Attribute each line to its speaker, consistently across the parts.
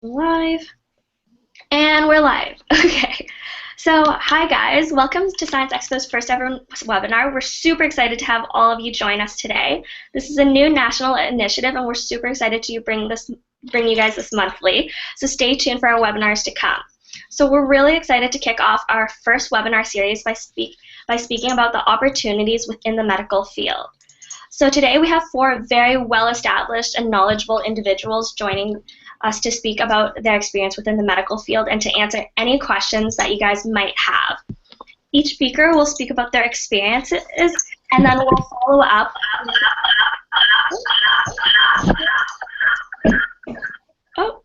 Speaker 1: Live. And we're live. Okay. So, hi guys. Welcome to Science Expo's first ever webinar. We're super excited to have all of you join us today. This is a new national initiative and we're super excited to bring you guys this monthly. So stay tuned for our webinars to come. So we're really excited to kick off our first webinar series by speaking about the opportunities within the medical field. So today we have four very well-established and knowledgeable individuals joining us to speak about their experience within the medical field and to answer any questions that you guys might have. Each speaker will speak about their experiences and then we'll follow up. Oh.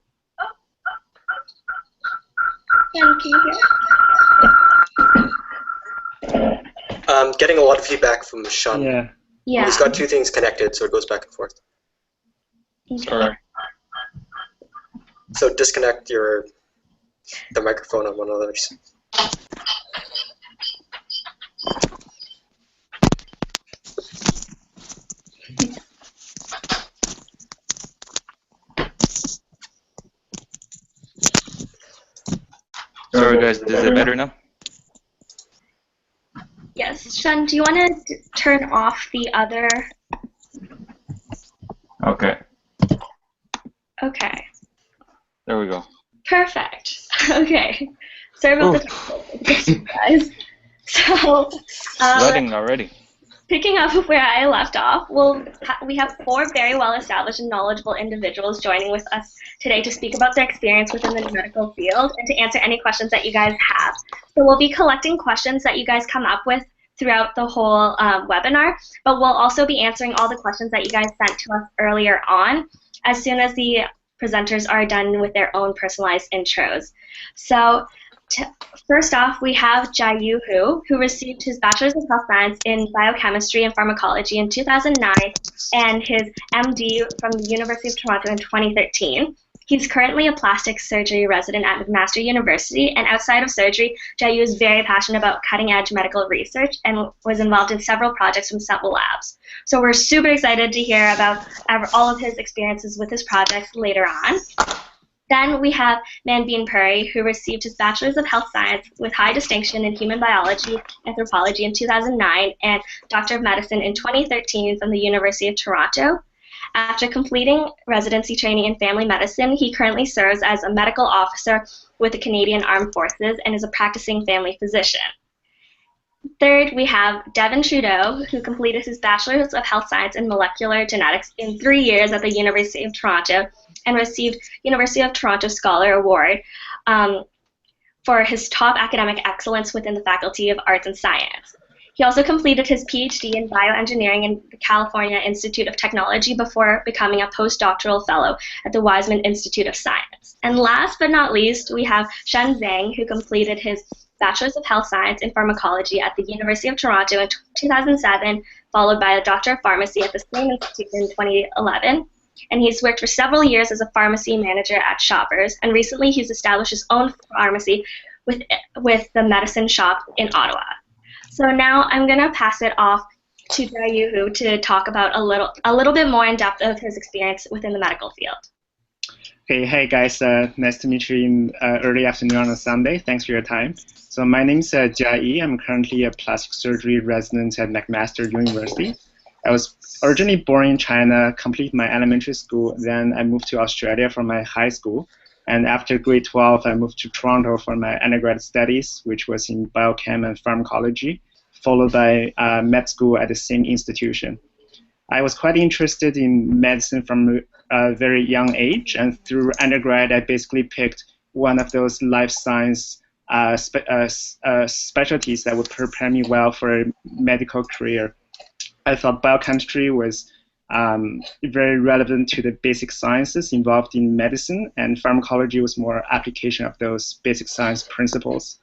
Speaker 1: Can you hear?
Speaker 2: I'm getting a lot of feedback from Sean.
Speaker 3: Yeah.
Speaker 2: He's got two things connected, so it goes back and forth.
Speaker 1: Okay.
Speaker 3: Sorry.
Speaker 2: So disconnect the microphone on one another.
Speaker 3: Sorry guys, is it better now?
Speaker 1: Yes, Sean, do you want to turn off the other?
Speaker 3: Okay.
Speaker 1: Okay.
Speaker 3: There we go.
Speaker 1: Perfect. Okay. Sorry about the guys. So,
Speaker 3: Sweating already.
Speaker 1: picking up where I left off, we have four very well-established and knowledgeable individuals joining with us today to speak about their experience within the medical field and to answer any questions that you guys have. So we'll be collecting questions that you guys come up with throughout the whole webinar, but we'll also be answering all the questions that you guys sent to us earlier on as soon as the presenters are done with their own personalized intros. So first off, we have Jiayu Hu, who received his Bachelor's of Health Science in Biochemistry and Pharmacology in 2009 and his MD from the University of Toronto in 2013. He's currently a plastic surgery resident at McMaster University, and outside of surgery, Jiayu is very passionate about cutting-edge medical research and was involved in several projects from several labs. So we're super excited to hear about all of his experiences with his projects later on. Then we have Manbeen Puri, who received his Bachelor's of Health Science with high distinction in Human Biology Anthropology in 2009 and Doctor of Medicine in 2013 from the University of Toronto. After completing residency training in family medicine, he currently serves as a medical officer with the Canadian Armed Forces and is a practicing family physician. Third, we have Devin Trudeau, who completed his Bachelor's of Health Science in Molecular Genetics in 3 years at the University of Toronto and received University of Toronto Scholar Award for his top academic excellence within the Faculty of Arts and Science. He also completed his PhD in bioengineering in the California Institute of Technology before becoming a postdoctoral fellow at the Weizmann Institute of Science. And last but not least, we have Shen Zhang, who completed his Bachelor's of Health Science in Pharmacology at the University of Toronto in 2007, followed by a Doctor of Pharmacy at the same institute in 2011. And he's worked for several years as a pharmacy manager at Shoppers, and recently he's established his own pharmacy with the Medicine Shop in Ottawa. So now I'm going to pass it off to Jiayu Hu to talk about a little bit more in depth of his experience within the medical field.
Speaker 4: Okay, hey guys, nice to meet you in early afternoon on a Sunday. Thanks for your time. So my name is Jiayi. I'm currently a plastic surgery resident at McMaster University. I was originally born in China, completed my elementary school, then I moved to Australia for my high school. And after grade 12, I moved to Toronto for my undergrad studies, which was in biochem and pharmacology, followed by med school at the same institution. I was quite interested in medicine from a very young age, and through undergrad, I basically picked one of those life science specialties that would prepare me well for a medical career. I thought biochemistry was very relevant to the basic sciences involved in medicine, and pharmacology was more application of those basic science principles.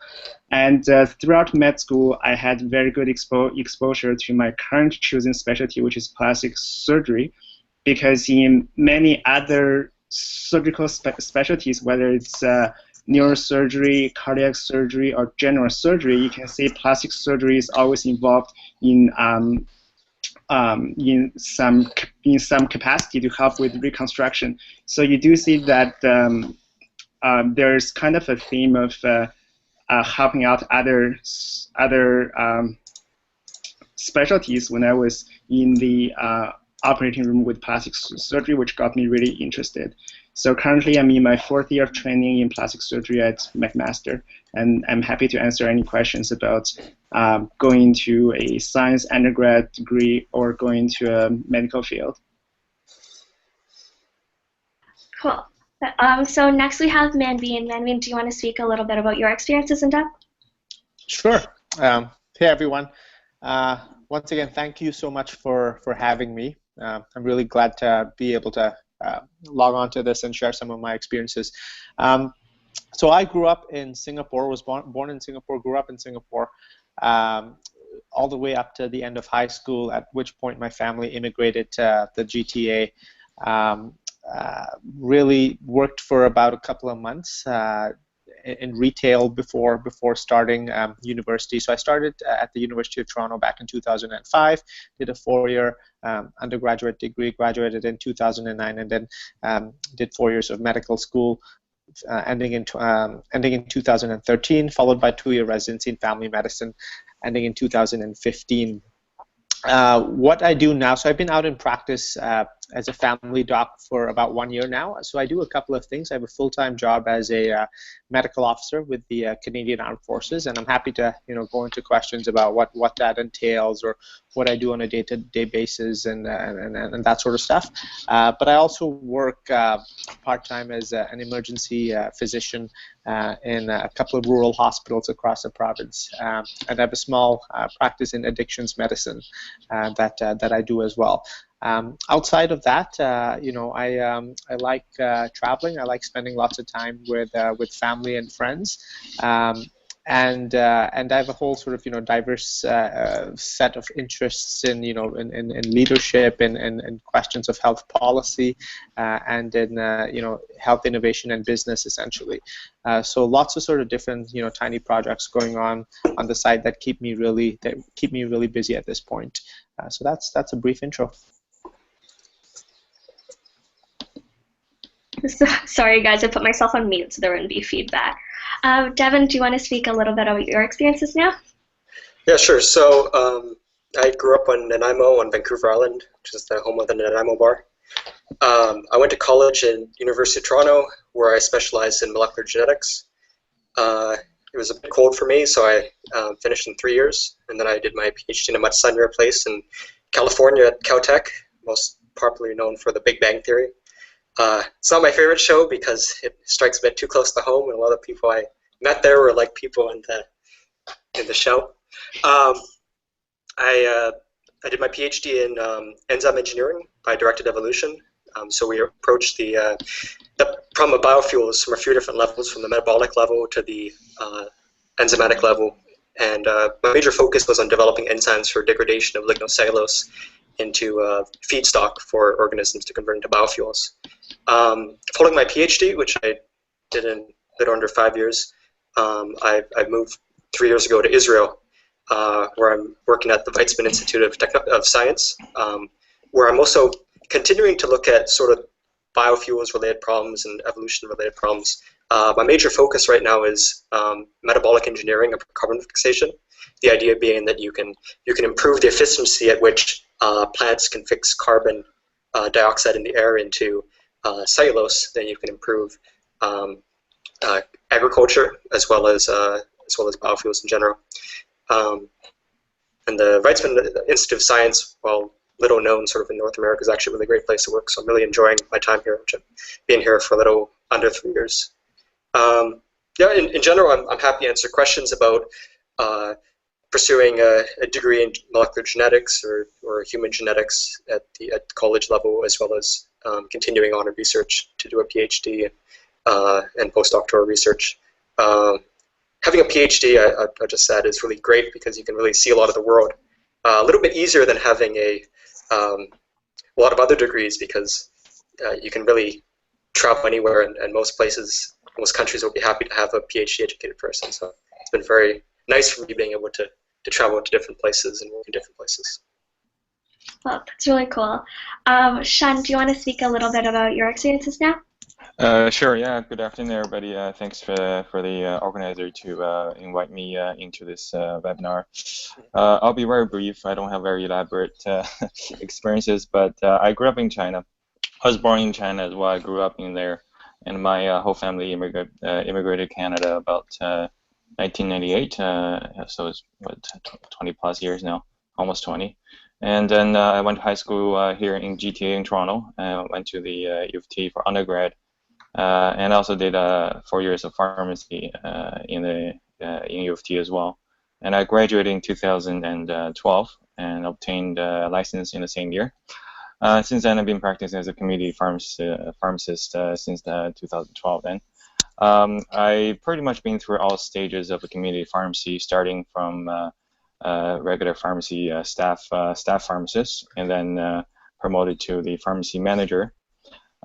Speaker 4: And throughout med school, I had very good exposure to my current chosen specialty, which is plastic surgery, because in many other surgical specialties, whether it's neurosurgery, cardiac surgery, or general surgery, you can see plastic surgery is always involved in some capacity to help with reconstruction. So you do see that there's kind of a theme of helping out other specialties when I was in the operating room with plastic surgery, which got me really interested. So currently I'm in my 4th year of training in plastic surgery at McMaster, and I'm happy to answer any questions about going to a science undergrad degree or going to a medical field.
Speaker 1: Cool. So next we have Manveen. Manveen, do you want to speak a little bit about your experiences in depth?
Speaker 5: Sure. Hey, everyone. Once again, thank you so much for having me. I'm really glad to be able to log on to this and share some of my experiences. So I grew up in Singapore, was born in Singapore, grew up in Singapore, all the way up to the end of high school, at which point my family immigrated to the GTA. Really worked for about a couple of months in retail before starting university. So I started at the University of Toronto back in 2005, did a 4-year undergraduate degree, graduated in 2009, and then did 4 years of medical school, ending in 2013, followed by 2-year residency in family medicine, ending in 2015. What I do now, so I've been out in practice as a family doc for about 1 year now. So I do a couple of things. I have a full-time job as a medical officer with the Canadian Armed Forces, and I'm happy to go into questions about what that entails or what I do on a day-to-day basis and that sort of stuff. But I also work part-time as an emergency physician in a couple of rural hospitals across the province, and I have a small practice in addictions medicine that I do as well. Outside of that, I like traveling. I like spending lots of time with family and friends, and I have a whole sort of diverse set of interests in leadership and questions of health policy and in health innovation and business essentially. So lots of sort of different tiny projects going on the side that keep me really busy at this point. So that's a brief intro.
Speaker 1: Sorry, guys, I put myself on mute so there wouldn't be feedback. Devin, do you want to speak a little bit about your experiences now?
Speaker 2: Yeah, sure. So I grew up on Nanaimo on Vancouver Island, which is the home of the Nanaimo Bar. I went to college in University of Toronto, where I specialized in molecular genetics. It was a bit cold for me, so I finished in 3 years, and then I did my PhD in a much sunnier place in California at Caltech, most popularly known for The Big Bang Theory. It's not my favorite show because it strikes a bit too close to home, and a lot of people I met there were like people in the show. I did my PhD in enzyme engineering by directed evolution. So we approached the problem of biofuels from a few different levels, from the metabolic level to the enzymatic level. And my major focus was on developing enzymes for degradation of lignocellulose into feedstock for organisms to convert into biofuels. Following my PhD, which I did in a little under 5 years, I moved 3 years ago to Israel, where I'm working at the Weizmann Institute of Science, where I'm also continuing to look at sort of biofuels-related problems and evolution-related problems. My major focus right now is metabolic engineering of carbon fixation. The idea being that you can improve the efficiency at which plants can fix carbon dioxide in the air into cellulose. Then you can improve agriculture as well as biofuels in general. And the Weizmann Institute of Science, while little known sort of in North America, is actually a really great place to work. So I'm really enjoying my time here, which I've been here for a little under 3 years. Yeah, in general, I'm happy to answer questions about pursuing a degree in molecular genetics or human genetics at college level, as well as continuing on in research to do a PhD and postdoctoral research. Having a PhD, I just said, is really great because you can really see a lot of the world. A little bit easier than having a lot of other degrees because you can really travel anywhere, and most places, most countries will be happy to have a PhD educated person. So it's been very nice for me being able to travel to different places and work in different places.
Speaker 1: Well, that's really cool. Shan, do you want to speak a little bit about your experiences now?
Speaker 3: Sure. Yeah. Good afternoon, everybody. Thanks for the organizer to invite me into this webinar. I'll be very brief. I don't have very elaborate experiences, but I grew up in China. I was born in China as well. I grew up in there, and my whole family immigrated to Canada about 1998. So it's what 20 plus years now, almost 20. And then I went to high school here in GTA in Toronto. I went to the U of T for undergrad. And also did 4 years of pharmacy in U of T as well. And I graduated in 2012 and obtained a license in the same year. Since then, I've been practicing as a community pharmacist since 2012 then. I've pretty much been through all stages of a community pharmacy, starting from regular pharmacy staff pharmacist, and then promoted to the pharmacy manager.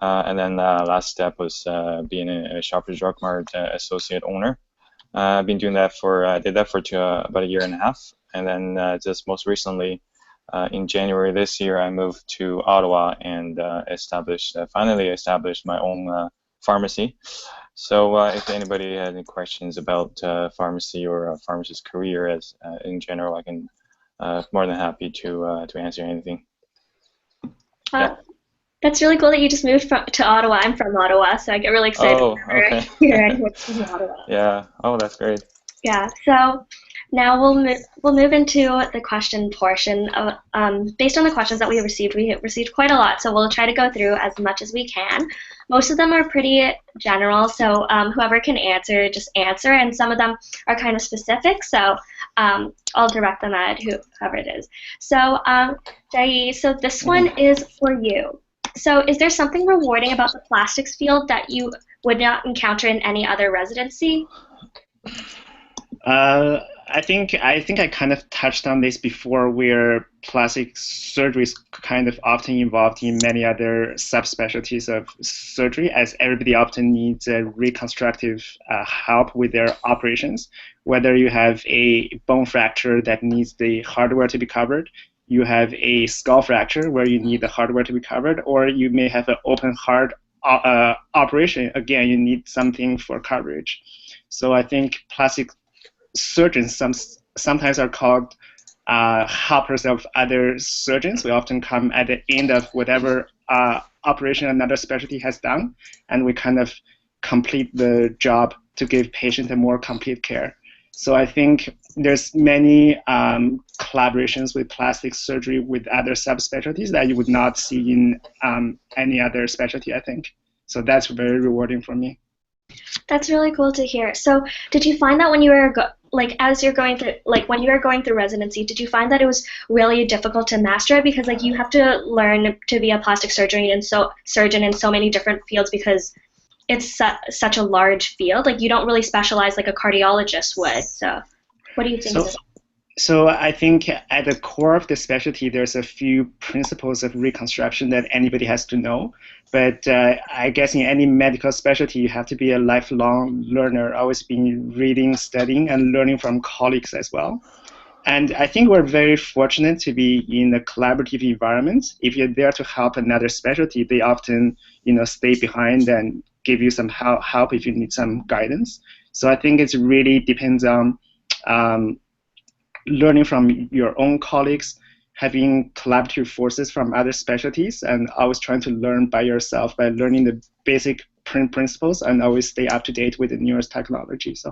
Speaker 3: And then last step was being a Shoppers Drug Mart associate owner. I've been doing that did that for about a year and a half, and then just most recently, in January this year, I moved to Ottawa and finally established my own pharmacy. So if anybody has any questions about pharmacy or a pharmacist career as in general, I can more than happy to answer anything.
Speaker 1: Yeah. That's really cool that you just moved to Ottawa. I'm from Ottawa, so I get really excited
Speaker 3: okay.
Speaker 1: here in Ottawa.
Speaker 3: Yeah. Oh, that's great.
Speaker 1: Yeah. So now we'll move into the question portion. Based on the questions that we received quite a lot, so we'll try to go through as much as we can. Most of them are pretty general, so whoever can answer, just answer, and some of them are kind of specific, so I'll direct them at whoever it is. So, Jai, so this one is for you. So is there something rewarding about the plastics field that you would not encounter in any other residency?
Speaker 4: I think I kind of touched on this before, where plastic surgery is kind of often involved in many other subspecialties of surgery, as everybody often needs a reconstructive help with their operations. Whether you have a bone fracture that needs the hardware to be covered, you have a skull fracture where you need the hardware to be covered, or you may have an open heart operation. Again, you need something for coverage. So I think plastic surgeons sometimes are called helpers of other surgeons. We often come at the end of whatever operation another specialty has done, and we kind of complete the job to give patients a more complete care. So I think there's many collaborations with plastic surgery with other subspecialties that you would not see in any other specialty, I think. So that's very rewarding for me.
Speaker 1: That's really cool to hear. So did you find that when you were when you were going through residency, did you find that it was really difficult to master it, because you have to learn to be a plastic surgeon in so many different fields, because it's such a large field. You don't really specialize like a cardiologist would. So what do you think?
Speaker 4: So I think at the core of the specialty, there's a few principles of reconstruction that anybody has to know. But I guess in any medical specialty, you have to be a lifelong learner, always being reading, studying, and learning from colleagues as well. And I think we're very fortunate to be in a collaborative environment. If you're there to help another specialty, they often, stay behind and give you some help if you need some guidance. So I think it really depends on learning from your own colleagues, having collaborative forces from other specialties, and always trying to learn by yourself by learning the basic principles and always stay up to date with the newest technology. So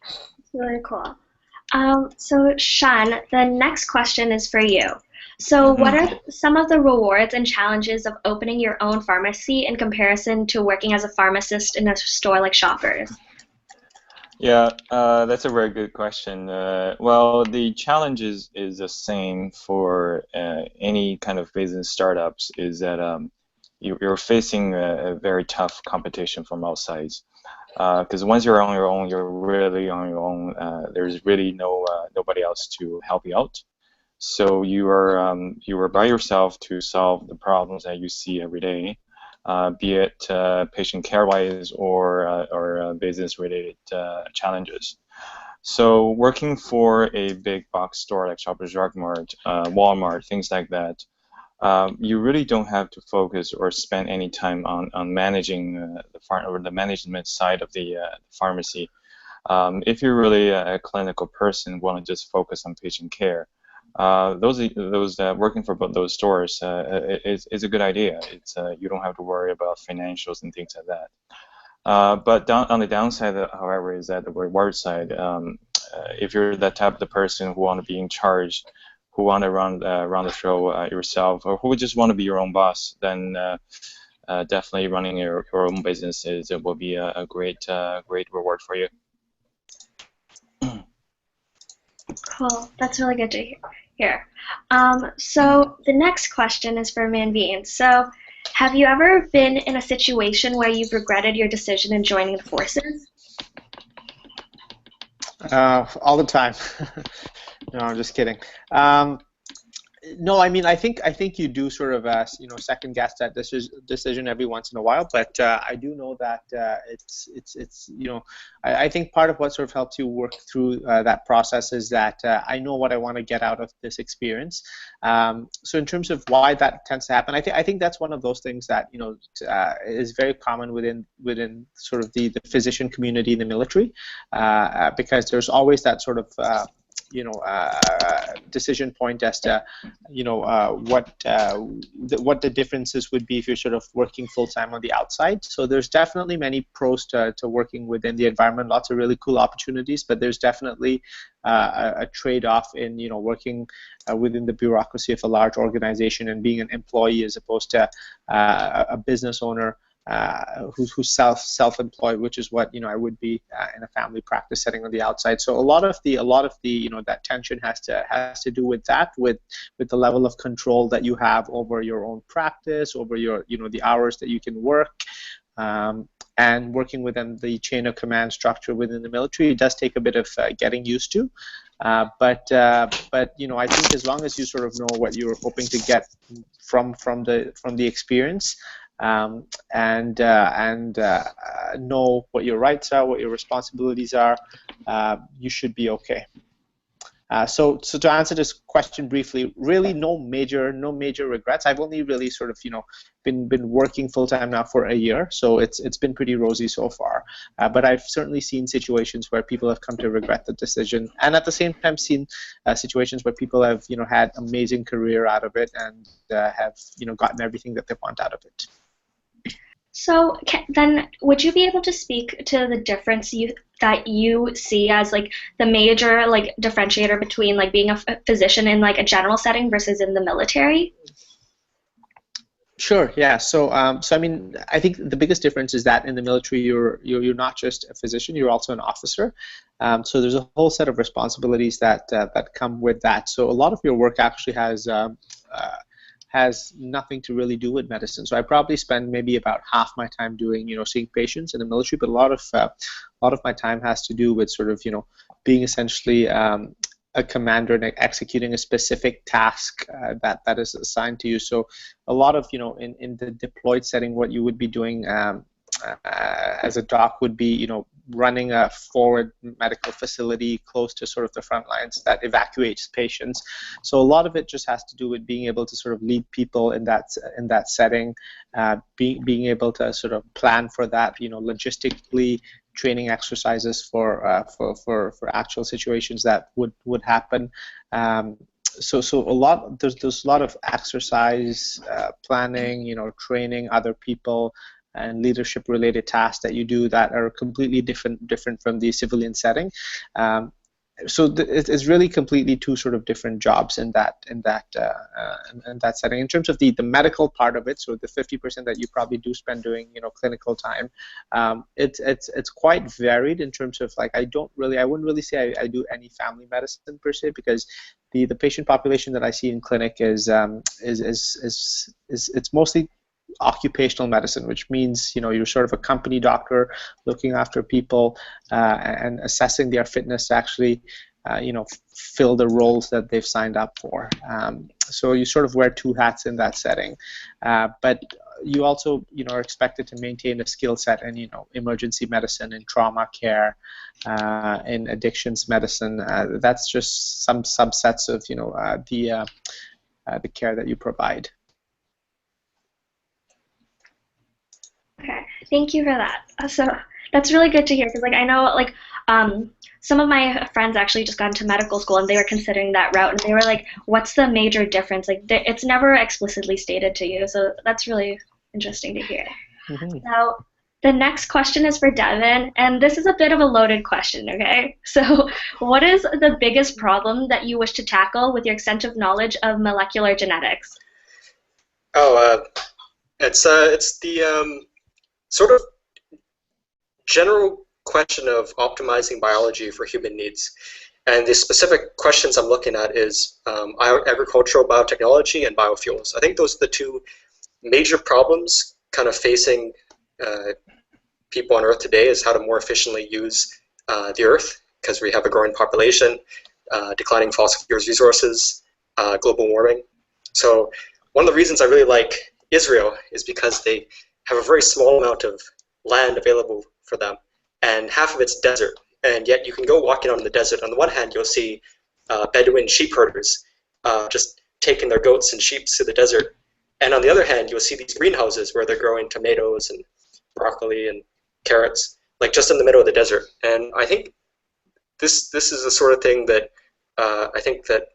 Speaker 1: that's really cool. So Shan, the next question is for you. So what are some of the rewards and challenges of opening your own pharmacy in comparison to working as a pharmacist in a store like Shoppers?
Speaker 3: Yeah, that's a very good question. Well, the challenge is the same for any kind of business startups, is that you're facing a very tough competition from outside. Because once you're on your own, you're really on your own. There's really nobody else to help you out. So you are by yourself to solve the problems that you see every day, be it patient care-wise or business-related challenges. So working for a big box store like Shoppers Drug Mart, Walmart, things like that, you really don't have to focus or spend any time on managing the management side of the pharmacy. If you're really a clinical person, want to just focus on patient care, those working for both those stores is a good idea. It's you don't have to worry about financials and things like that. But on the downside, however, is that the reward side. If you're that type of the person who want to be in charge, who want to run the show yourself, or who just want to be your own boss, then definitely running your own business will be a great reward for you.
Speaker 1: Cool. That's really good to hear. So the next question is for Manveen. So, have you ever been in a situation where you've regretted your decision in joining the forces?
Speaker 5: All the time. No, I'm just kidding. No, I mean, I think you do sort of second guess that decision every once in a while, but I do know that it's I think part of what sort of helps you work through that process is that I know what I want to get out of this experience. So in terms of why that tends to happen, I think that's one of those things that is very common within sort of the physician community in the military, because there's always that sort of decision point as to what the differences would be if you're sort of working full time on the outside. So there's definitely many pros to working within the environment. Lots of really cool opportunities, but there's definitely a trade-off in working within the bureaucracy of a large organization and being an employee as opposed to a business owner. Who's self-employed, which is what I would be in a family practice setting on the outside. So a lot of the that tension has to do with that, with the level of control that you have over your own practice, over your the hours that you can work, and working within the chain of command structure within the military. It does take a bit of getting used to. But I think as long as you sort of know what you're hoping to get from the experience. And know what your rights are, what your responsibilities are, you should be okay. So to answer this question briefly, really no major regrets. I've only really sort of been working full time now for a year, so it's been pretty rosy so far. But I've certainly seen situations where people have come to regret the decision, and at the same time seen situations where people have had amazing career out of it and have gotten everything that they want out of it.
Speaker 1: So then, would you be able to speak to the difference that you see as like the major differentiator between being a physician in a general setting versus in the military?
Speaker 5: Sure. Yeah. So I mean, I think the biggest difference is that in the military, you're not just a physician; you're also an officer. So there's a whole set of responsibilities that come with that. So a lot of your work actually has nothing to really do with medicine. So I probably spend maybe about half my time doing, seeing patients in the military, but a lot of my time has to do with sort of, being essentially a commander and executing a specific task that is assigned to you. So a lot of, in the deployed setting, what you would be doing as a doc would be, running a forward medical facility close to sort of the front lines that evacuates patients. So a lot of it just has to do with being able to sort of lead people in that setting, being able to sort of plan for that, logistically, training exercises for actual situations that would happen. So there's a lot of exercise planning, training other people, and leadership-related tasks that you do that are completely different from the civilian setting. So it's really completely two sort of different jobs in that setting. In terms of the medical part of it, so the 50% that you probably do spend doing clinical time, it's quite varied in terms of I wouldn't really say I do any family medicine per se, because the patient population that I see in clinic is it's mostly occupational medicine, which means you're sort of a company doctor looking after people and assessing their fitness to actually fill the roles that they've signed up for. So you sort of wear two hats in that setting, but you also are expected to maintain a skill set in emergency medicine and trauma care, in addictions medicine. That's just some subsets of the care that you provide.
Speaker 1: Thank you for that. So that's really good to hear because like I know like some of my friends actually just got into medical school and they were considering that route and they were like, what's the major difference? Like it's never explicitly stated to you, so that's really interesting to hear.
Speaker 5: Mm-hmm.
Speaker 1: Now, the next question is for Devin, and this is a bit of a loaded question, okay? So, what is the biggest problem that you wish to tackle with your extensive knowledge of molecular genetics?
Speaker 2: Oh, it's the sort of general question of optimizing biology for human needs. And the specific questions I'm looking at is agricultural biotechnology and biofuels. I think those are the two major problems kind of facing people on Earth today, is how to more efficiently use the Earth, because we have a growing population, declining fossil fuels resources, global warming. So one of the reasons I really like Israel is because they have a very small amount of land available for them, and half of it's desert. And yet you can go walking out in the desert. On the one hand, you'll see Bedouin sheep herders just taking their goats and sheep to the desert. And on the other hand, you'll see these greenhouses where they're growing tomatoes and broccoli and carrots, like just in the middle of the desert. And I think this is the sort of thing that I think that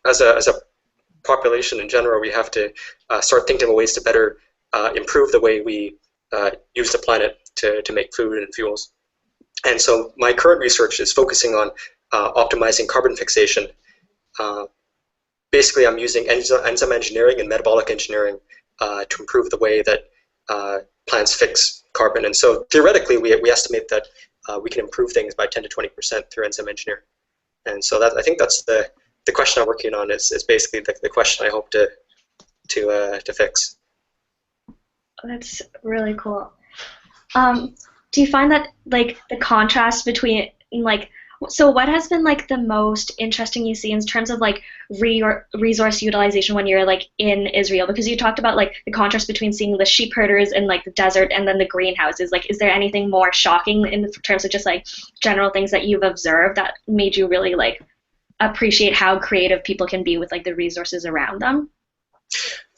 Speaker 2: as a population in general, we have to start thinking of ways to better improve the way we use the planet to make food and fuels. And so my current research is focusing on optimizing carbon fixation. Basically, I'm using enzyme engineering and metabolic engineering to improve the way that plants fix carbon. And so theoretically, we estimate that we can improve things by 10 to 20% through enzyme engineering. And so I think that's the question I'm working on is basically the question I hope to fix.
Speaker 1: That's really cool. Do you find that like the contrast between like, so what has been like the most interesting you see in terms of like resource utilization when you're like in Israel? Because you talked about like the contrast between seeing the sheep herders in like the desert and then the greenhouses. Like, is there anything more shocking in terms of just like general things that you've observed that made you really like appreciate how creative people can be with like the resources around them?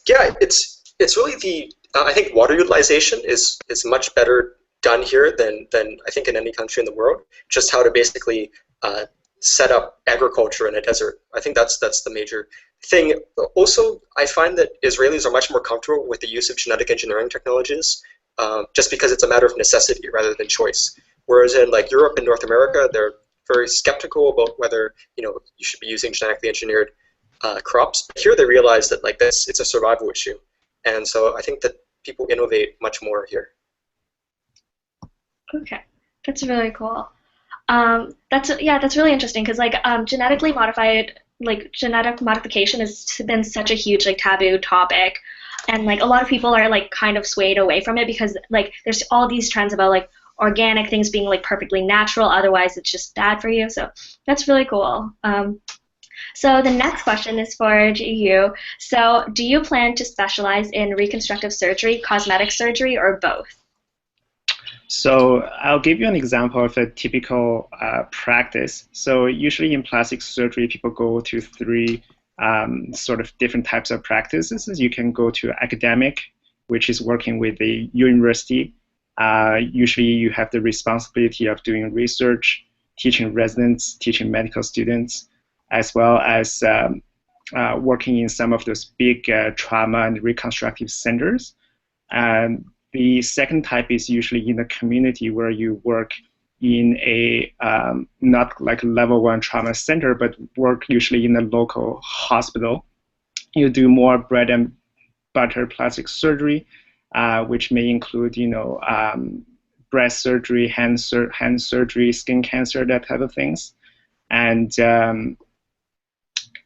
Speaker 2: Yeah, it's really I think water utilization is much better done here than I think in any country in the world. Just how to basically set up agriculture in a desert. I think that's the major thing. Also, I find that Israelis are much more comfortable with the use of genetic engineering technologies, just because it's a matter of necessity rather than choice. Whereas in like Europe and North America, they're very skeptical about whether you should be using genetically engineered crops. But here they realize that like it's a survival issue, and so I think that people innovate much more here.
Speaker 1: Okay, that's really cool. That's really interesting because like genetic modification has been such a huge like taboo topic, and like a lot of people are like kind of swayed away from it because like there's all these trends about like organic things being like perfectly natural, otherwise it's just bad for you. So that's really cool. So the next question is for you. So do you plan to specialize in reconstructive surgery, cosmetic surgery, or both?
Speaker 4: So I'll give you an example of a typical practice. So usually in plastic surgery, people go to three sort of different types of practices. You can go to academic, which is working with the university. Usually you have the responsibility of doing research, teaching residents, teaching medical students, as well as working in some of those big trauma and reconstructive centers. And the second type is usually in the community where you work in a not like a level 1 trauma center, but work usually in a local hospital. You do more bread and butter plastic surgery, which may include breast surgery, hand surgery, skin cancer, that type of things. And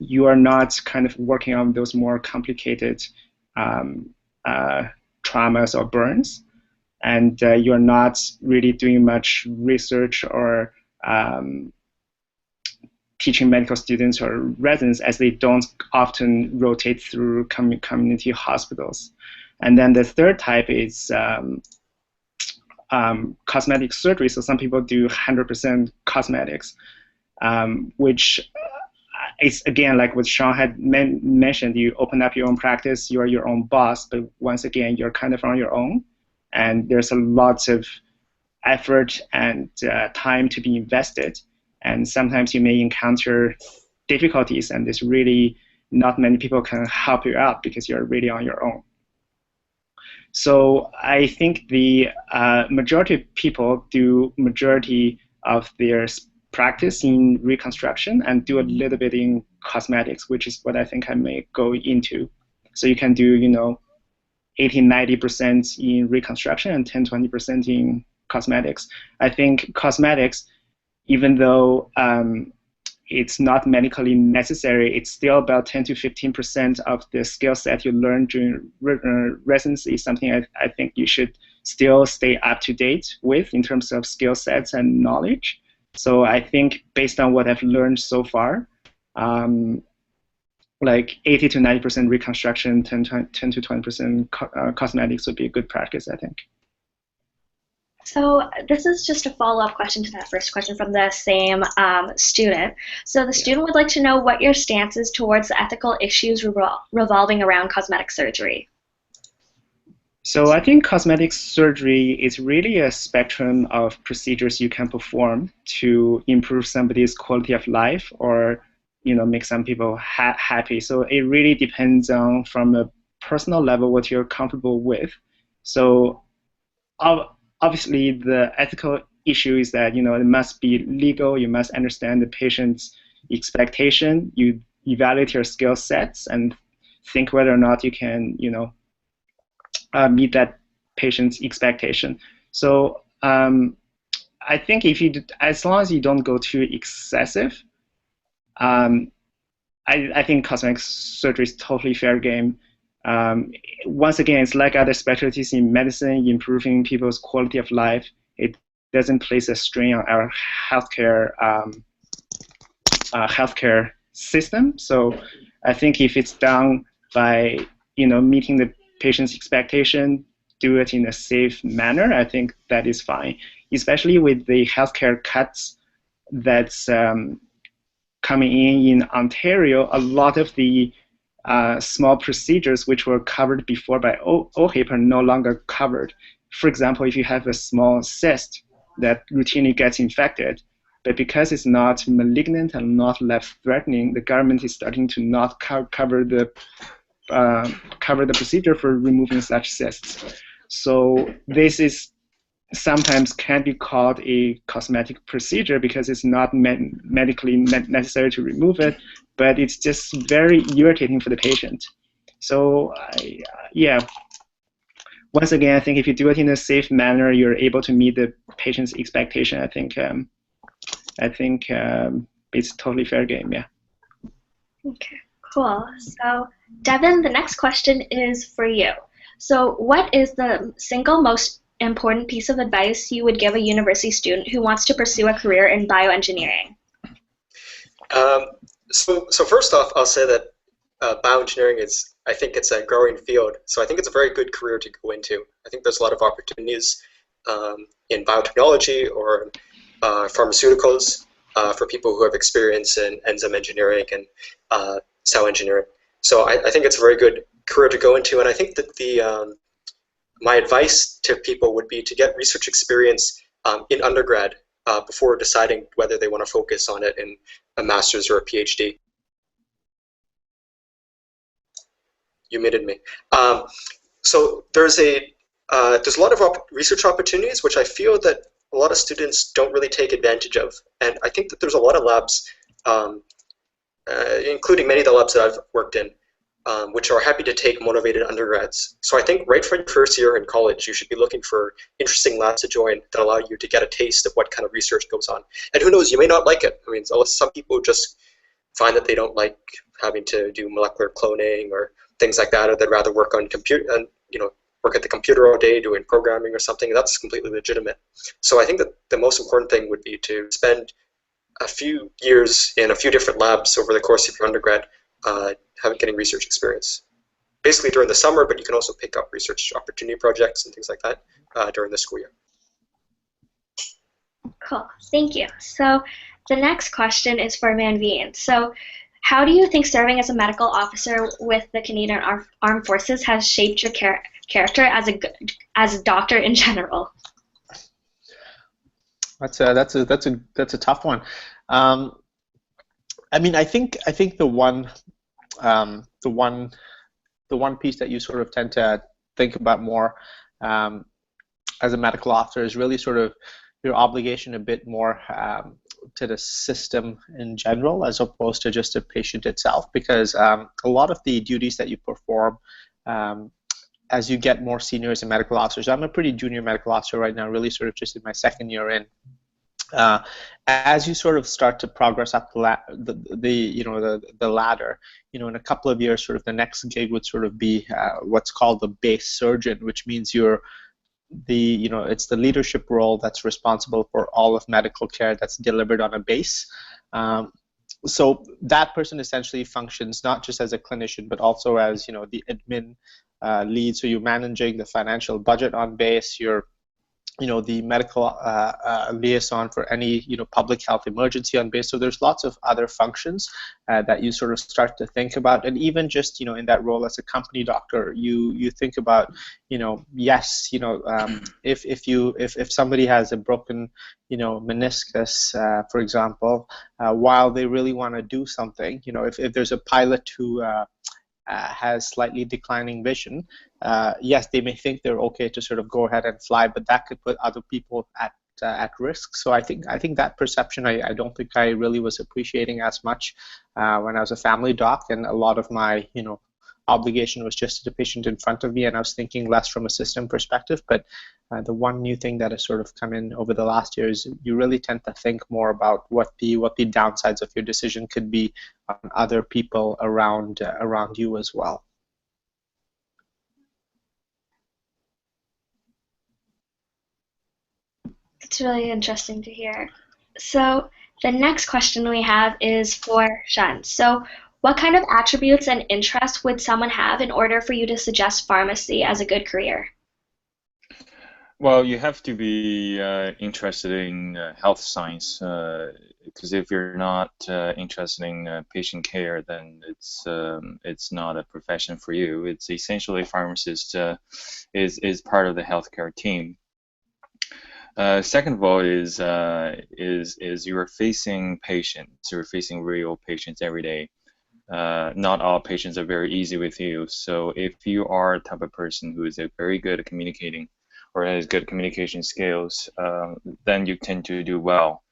Speaker 4: you are not kind of working on those more complicated traumas or burns, and you're not really doing much research or teaching medical students or residents, as they don't often rotate through community hospitals. And then the third type is cosmetic surgery. So some people do 100% cosmetics, which it's again like what Sean had mentioned. You open up your own practice, you're your own boss, but once again, you're kind of on your own, and there's a lot of effort and time to be invested, and sometimes you may encounter difficulties, and there's really not many people can help you out because you're really on your own. So I think the majority of people do majority of their practice in reconstruction and do a little bit in cosmetics, which is what I think I may go into. So you can do, 80-90% in reconstruction and 10-20% in cosmetics. I think cosmetics, even though it's not medically necessary, it's still about 10-15% of the skill set you learn during residency, something I think you should still stay up to date with in terms of skill sets and knowledge. So I think based on what I've learned so far, like 80-90% reconstruction, 10-20% cosmetics would be a good practice, I think.
Speaker 1: So this is just a follow-up question to that first question from the same student. So the student would like to know what your stance is towards the ethical issues revolving around cosmetic surgery.
Speaker 4: So I think cosmetic surgery is really a spectrum of procedures you can perform to improve somebody's quality of life or make some people happy. So it really depends on, from a personal level, what you're comfortable with. So obviously the ethical issue is that it must be legal. You must understand the patient's expectation. You evaluate your skill sets and think whether or not you can meet that patient's expectation. So I think as long as you don't go too excessive, I think cosmetic surgery is totally fair game. Once again, it's like other specialties in medicine, improving people's quality of life. It doesn't place a strain on our healthcare system. So I think if it's done by meeting the patient's expectation, do it in a safe manner, I think that is fine. Especially with the healthcare cuts that's coming in Ontario, a lot of the small procedures which were covered before by OHIP are no longer covered. For example, if you have a small cyst that routinely gets infected, but because it's not malignant and not life-threatening, the government is starting to not cover the procedure for removing such cysts. So this is sometimes can be called a cosmetic procedure because it's not medically necessary to remove it, but it's just very irritating for the patient. So once again, I think if you do it in a safe manner, you're able to meet the patient's expectation. I think it's totally fair game. Yeah.
Speaker 1: Okay, cool. So Devin, the next question is for you. So what is the single most important piece of advice you would give a university student who wants to pursue a career in bioengineering?
Speaker 2: So first off, I'll say that bioengineering I think it's a growing field. So I think it's a very good career to go into. I think there's a lot of opportunities in biotechnology or pharmaceuticals for people who have experience in enzyme engineering and cell engineering. So I think it's a very good career to go into, and I think that my advice to people would be to get research experience in undergrad before deciding whether they want to focus on it in a master's or a PhD. You muted me. So there's a lot of research opportunities which I feel that a lot of students don't really take advantage of, and I think that there's a lot of labs, including many of the labs that I've worked in, which are happy to take motivated undergrads. So I think right from your first year in college, you should be looking for interesting labs to join that allow you to get a taste of what kind of research goes on. And who knows, you may not like it. I mean, some people just find that they don't like having to do molecular cloning or things like that, or they'd rather work on work at the computer all day doing programming or something. That's completely legitimate. So I think that the most important thing would be to spend a few years in a few different labs over the course of your undergrad, getting research experience. Basically during the summer, but you can also pick up research opportunity projects and things like that during the school year.
Speaker 1: Cool, thank you. So the next question is for Van Veen. So how do you think serving as a medical officer with the Canadian Armed Forces has shaped your character as a doctor in general?
Speaker 5: That's a tough one. I mean, I think the one piece that you sort of tend to think about more as a medical officer is really sort of your obligation a bit more to the system in general, as opposed to just a patient itself, because a lot of the duties that you perform as you get more senior as a medical officer. So I'm a pretty junior medical officer right now, really sort of just in my second year in. As you sort of start to progress up the ladder, in a couple of years, sort of the next gig would sort of be what's called the base surgeon, which means it's the leadership role that's responsible for all of medical care that's delivered on a base. So that person essentially functions not just as a clinician, but also as the admin lead. So you're managing the financial budget on base. You're the medical liaison for any public health emergency on base. So there's lots of other functions that you sort of start to think about, and even just in that role as a company doctor, you think about yes, if somebody has a broken meniscus, for example, while they really want to do something, if there's a pilot who has slightly declining vision, yes, they may think they're okay to sort of go ahead and fly, but that could put other people at risk. So I think that perception I don't think I really was appreciating as much when I was a family doc, and a lot of my obligation was just to the patient in front of me, and I was thinking less from a system perspective. But the one new thing that has sort of come in over the last year is you really tend to think more about what the downsides of your decision could be on other people around you as well.
Speaker 1: It's really interesting to hear. So the next question we have is for Shen. So what kind of attributes and interests would someone have in order for you to suggest pharmacy as a good career?
Speaker 3: Well, you have to be interested in health science, because if you're not interested in patient care, then it's not a profession for you. It's essentially pharmacist is part of the healthcare team. Second of all is you're facing patients. You're facing real patients every day. Not all patients are very easy with you. So if you are a type of person who is very good at communicating or has good communication skills, then you tend to do well.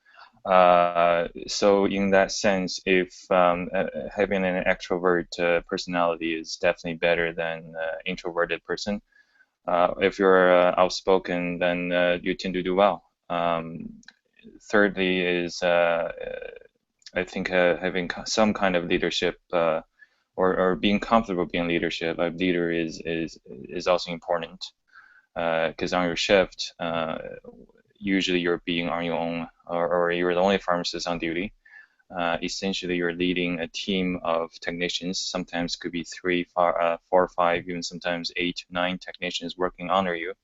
Speaker 3: So in that sense, if having an extrovert personality is definitely better than an introverted person. If you're outspoken, then you tend to do well. Thirdly is I think having some kind of leadership or being comfortable being leadership. A leader is also important, because on your shift, usually you're being on your own, or you're the only pharmacist on duty. Essentially, you're leading a team of technicians. Sometimes could be 3, 4, 5, even sometimes 8, 9 technicians working under you.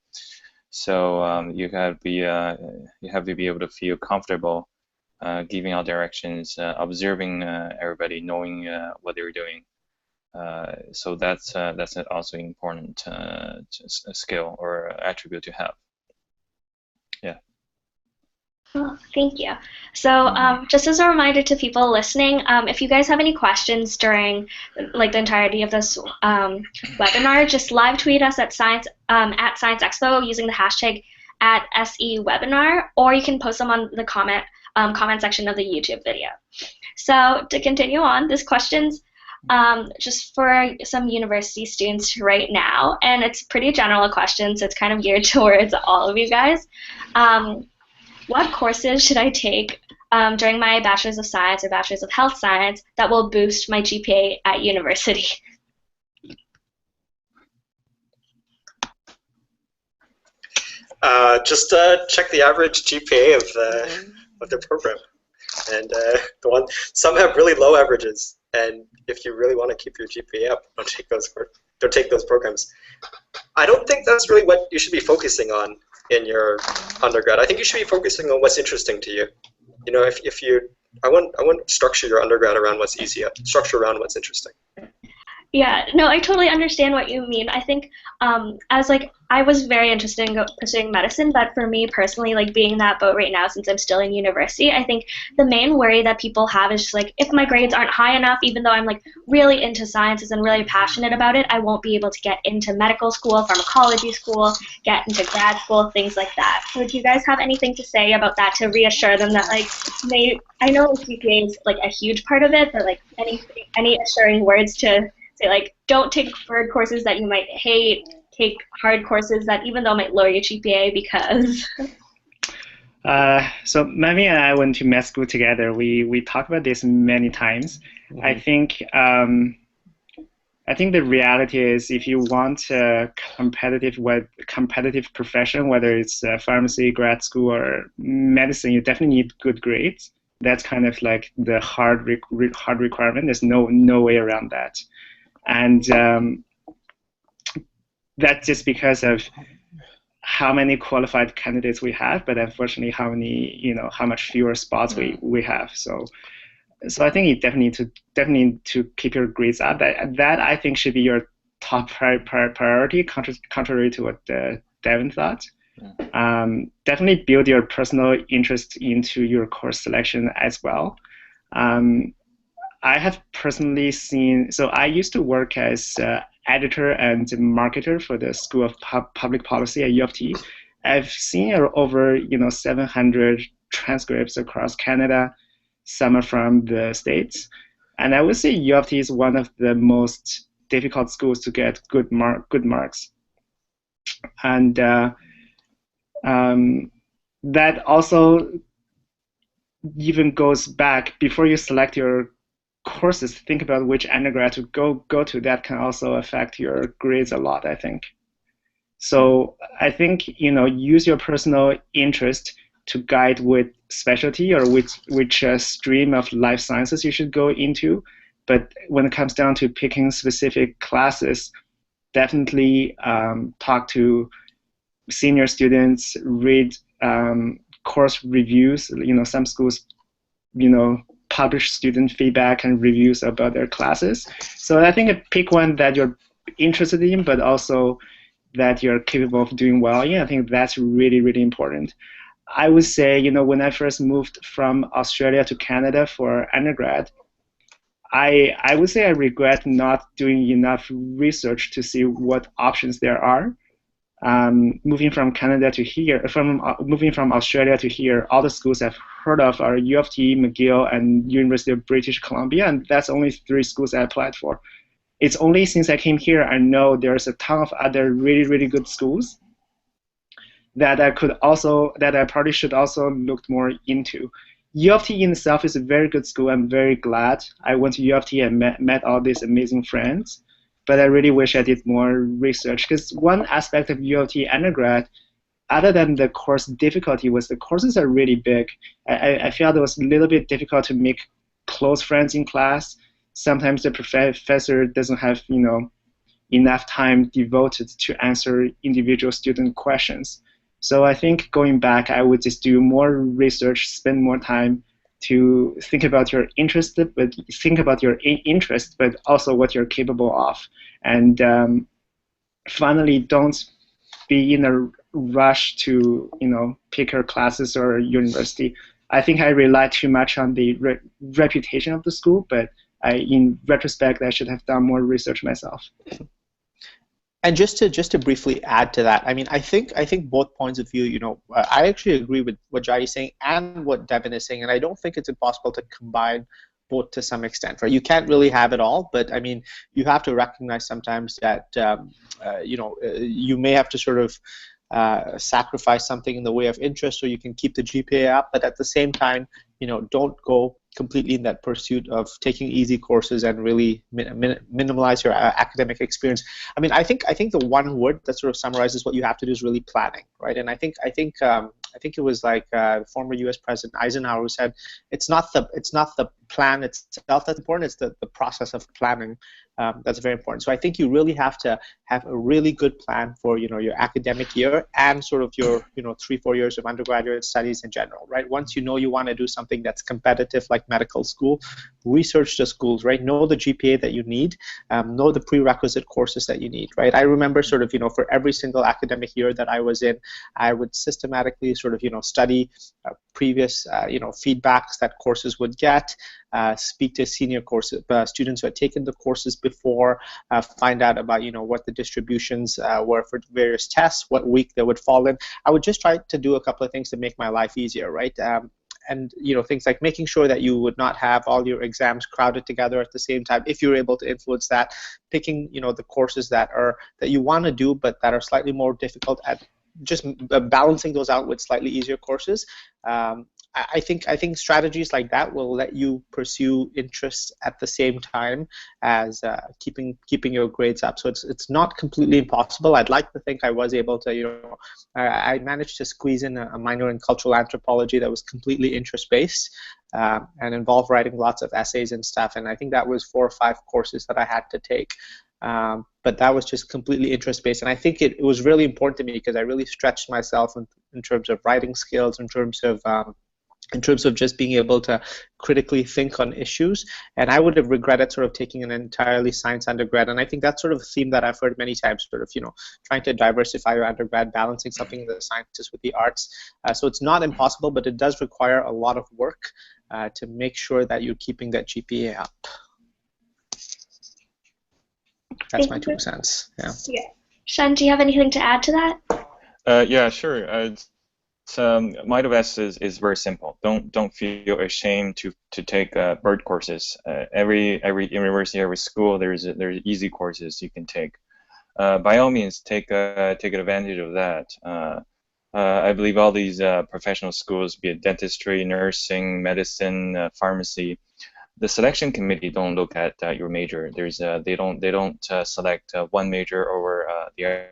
Speaker 3: So you have to be able to feel comfortable giving out directions, observing everybody, knowing what they're doing. So that's also important skill or attribute to have. Yeah.
Speaker 1: Well, thank you. So just as a reminder to people listening, if you guys have any questions during the entirety of this webinar, just live tweet us at Science Expo using the hashtag @SEWebinar, or you can post them on the comment section of the YouTube video. So to continue on, this question's just for some university students right now, and it's a pretty general question, so it's kind of geared towards all of you guys. What courses should I take during my Bachelor's of Science or Bachelor's of Health Science that will boost my GPA at university?
Speaker 2: Just check the average GPA of the program, and some have really low averages. And if you really want to keep your GPA up, don't take those programs. I don't think that's really what you should be focusing on in your undergrad. I think you should be focusing on what's interesting to you. If you I want to structure your undergrad around what's easy, structure around what's interesting.
Speaker 1: Yeah, no, I totally understand what you mean. I think as like I was very interested in pursuing medicine, but for me personally, like being in that boat right now since I'm still in university, I think the main worry that people have is just like if my grades aren't high enough, even though I'm like really into sciences and really passionate about it, I won't be able to get into medical school, pharmacology school, get into grad school, things like that. So do you guys have anything to say about that to reassure them that like I know GPA is like a huge part of it, but like any assuring words to say like don't take hard courses that you might hate, take hard courses that even though might lower your GPA because
Speaker 4: so Mami and I went to med school together. We talked about this many times. Mm-hmm. I think the reality is if you want a competitive profession, whether it's pharmacy, grad school, or medicine, you definitely need good grades. That's kind of like the hard requirement. There's no way around that. And that's just because of how many qualified candidates we have, but unfortunately how much fewer spots we have. So I think you definitely need to keep your grades up. That I think should be your top priority, contrary to what Devin thought. Definitely build your personal interest into your course selection as well. I have personally seen, so I used to work as editor and marketer for the School of Public Policy at U of T. I've seen over 700 transcripts across Canada. Some are from the States. And I would say U of T is one of the most difficult schools to get good marks. And that also even goes back, before you select your courses, think about which undergrad to go to. That can also affect your grades a lot, I think. So I think, use your personal interest to guide which specialty or which stream of life sciences you should go into. But when it comes down to picking specific classes, definitely talk to senior students, read course reviews. Some schools, publish student feedback and reviews about their classes. So I think pick one that you're interested in, but also that you're capable of doing well in. I think that's really, really important. I would say, when I first moved from Australia to Canada for undergrad, I would say I regret not doing enough research to see what options there are. Moving from Canada to here, moving from Australia to here, all the schools I've heard of are U of T, McGill, and University of British Columbia, and that's only 3 schools I applied for. It's only since I came here I know there's a ton of other really, really good schools that I probably should also look more into. U of T in itself is a very good school. I'm very glad I went to U of T and met all these amazing friends. But I really wish I did more research, because one aspect of U of T undergrad, other than the course difficulty, was the courses are really big. I felt it was a little bit difficult to make close friends in class. Sometimes the professor doesn't have enough time devoted to answer individual student questions. So I think going back, I would just do more research, spend more time to think about your interest, but also what you're capable of. And finally, don't be in a rush to pick your classes or university. I think I rely too much on the reputation of the school, but in retrospect, I should have done more research myself.
Speaker 5: And just to briefly add to that, I mean, I think both points of view, I actually agree with what Jai is saying and what Devin is saying, and I don't think it's impossible to combine both to some extent, right? You can't really have it all, but I mean, you have to recognize sometimes that you may have to sort of sacrifice something in the way of interest so you can keep the GPA up, but at the same time, don't go completely in that pursuit of taking easy courses and really minimize your academic experience. I mean, I think the one word that sort of summarizes what you have to do is really planning, right? And I think it was like former U.S. President Eisenhower who said, it's not the plan itself that's important. It's the process of planning that's very important. So I think you really have to have a really good plan for your academic year and sort of your 3-4 years of undergraduate studies in general, right? Once you want to do something that's competitive like medical school, research the schools, right? Know the GPA that you need, know the prerequisite courses that you need, right? I remember sort of for every single academic year that I was in, I would systematically sort of study previous feedbacks that courses would get, speak to senior students who had taken the courses before, find out about what the distributions were for various tests, what week they would fall in. I would just try to do a couple of things to make my life easier, right? And things like making sure that you would not have all your exams crowded together at the same time if you're able to influence that, picking the courses that you want to do but that are slightly more difficult, at just balancing those out with slightly easier courses. I think strategies like that will let you pursue interests at the same time as keeping your grades up. So it's not completely impossible. I'd like to think I was able to, I managed to squeeze in a minor in cultural anthropology that was completely interest-based and involved writing lots of essays and stuff. And I think that was 4 or 5 courses that I had to take. But that was just completely interest-based. And I think it was really important to me because I really stretched myself in terms of writing skills, in terms of just being able to critically think on issues. And I would have regretted sort of taking an entirely science undergrad. And I think that's sort of a theme that I've heard many times, sort of, trying to diversify your undergrad, balancing something in the sciences with the arts. So it's not impossible, but it does require a lot of work to make sure that you're keeping that GPA up. That's my 2 cents. Yeah.
Speaker 1: Shen, do you have anything to add to that?
Speaker 3: Yeah, sure. My advice is very simple. Don't feel ashamed to take bird courses. Every university, every school, there's easy courses you can take. By all means, take advantage of that. I believe all these professional schools, be it dentistry, nursing, medicine, pharmacy, the selection committee don't look at your major. They don't select one major over the other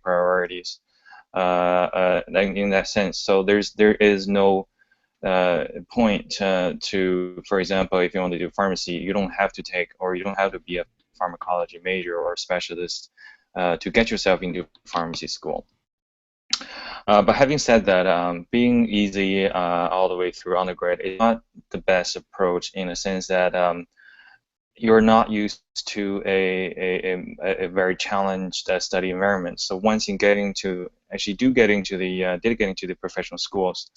Speaker 3: priorities. In that sense, so there is no point to, for example, if you want to do pharmacy, you don't have to take, or you don't have to be a pharmacology major or a specialist to get yourself into pharmacy school. But having said that, being easy all the way through undergrad is not the best approach, in a sense that you're not used to a very challenged study environment. So once you get into the professional schools,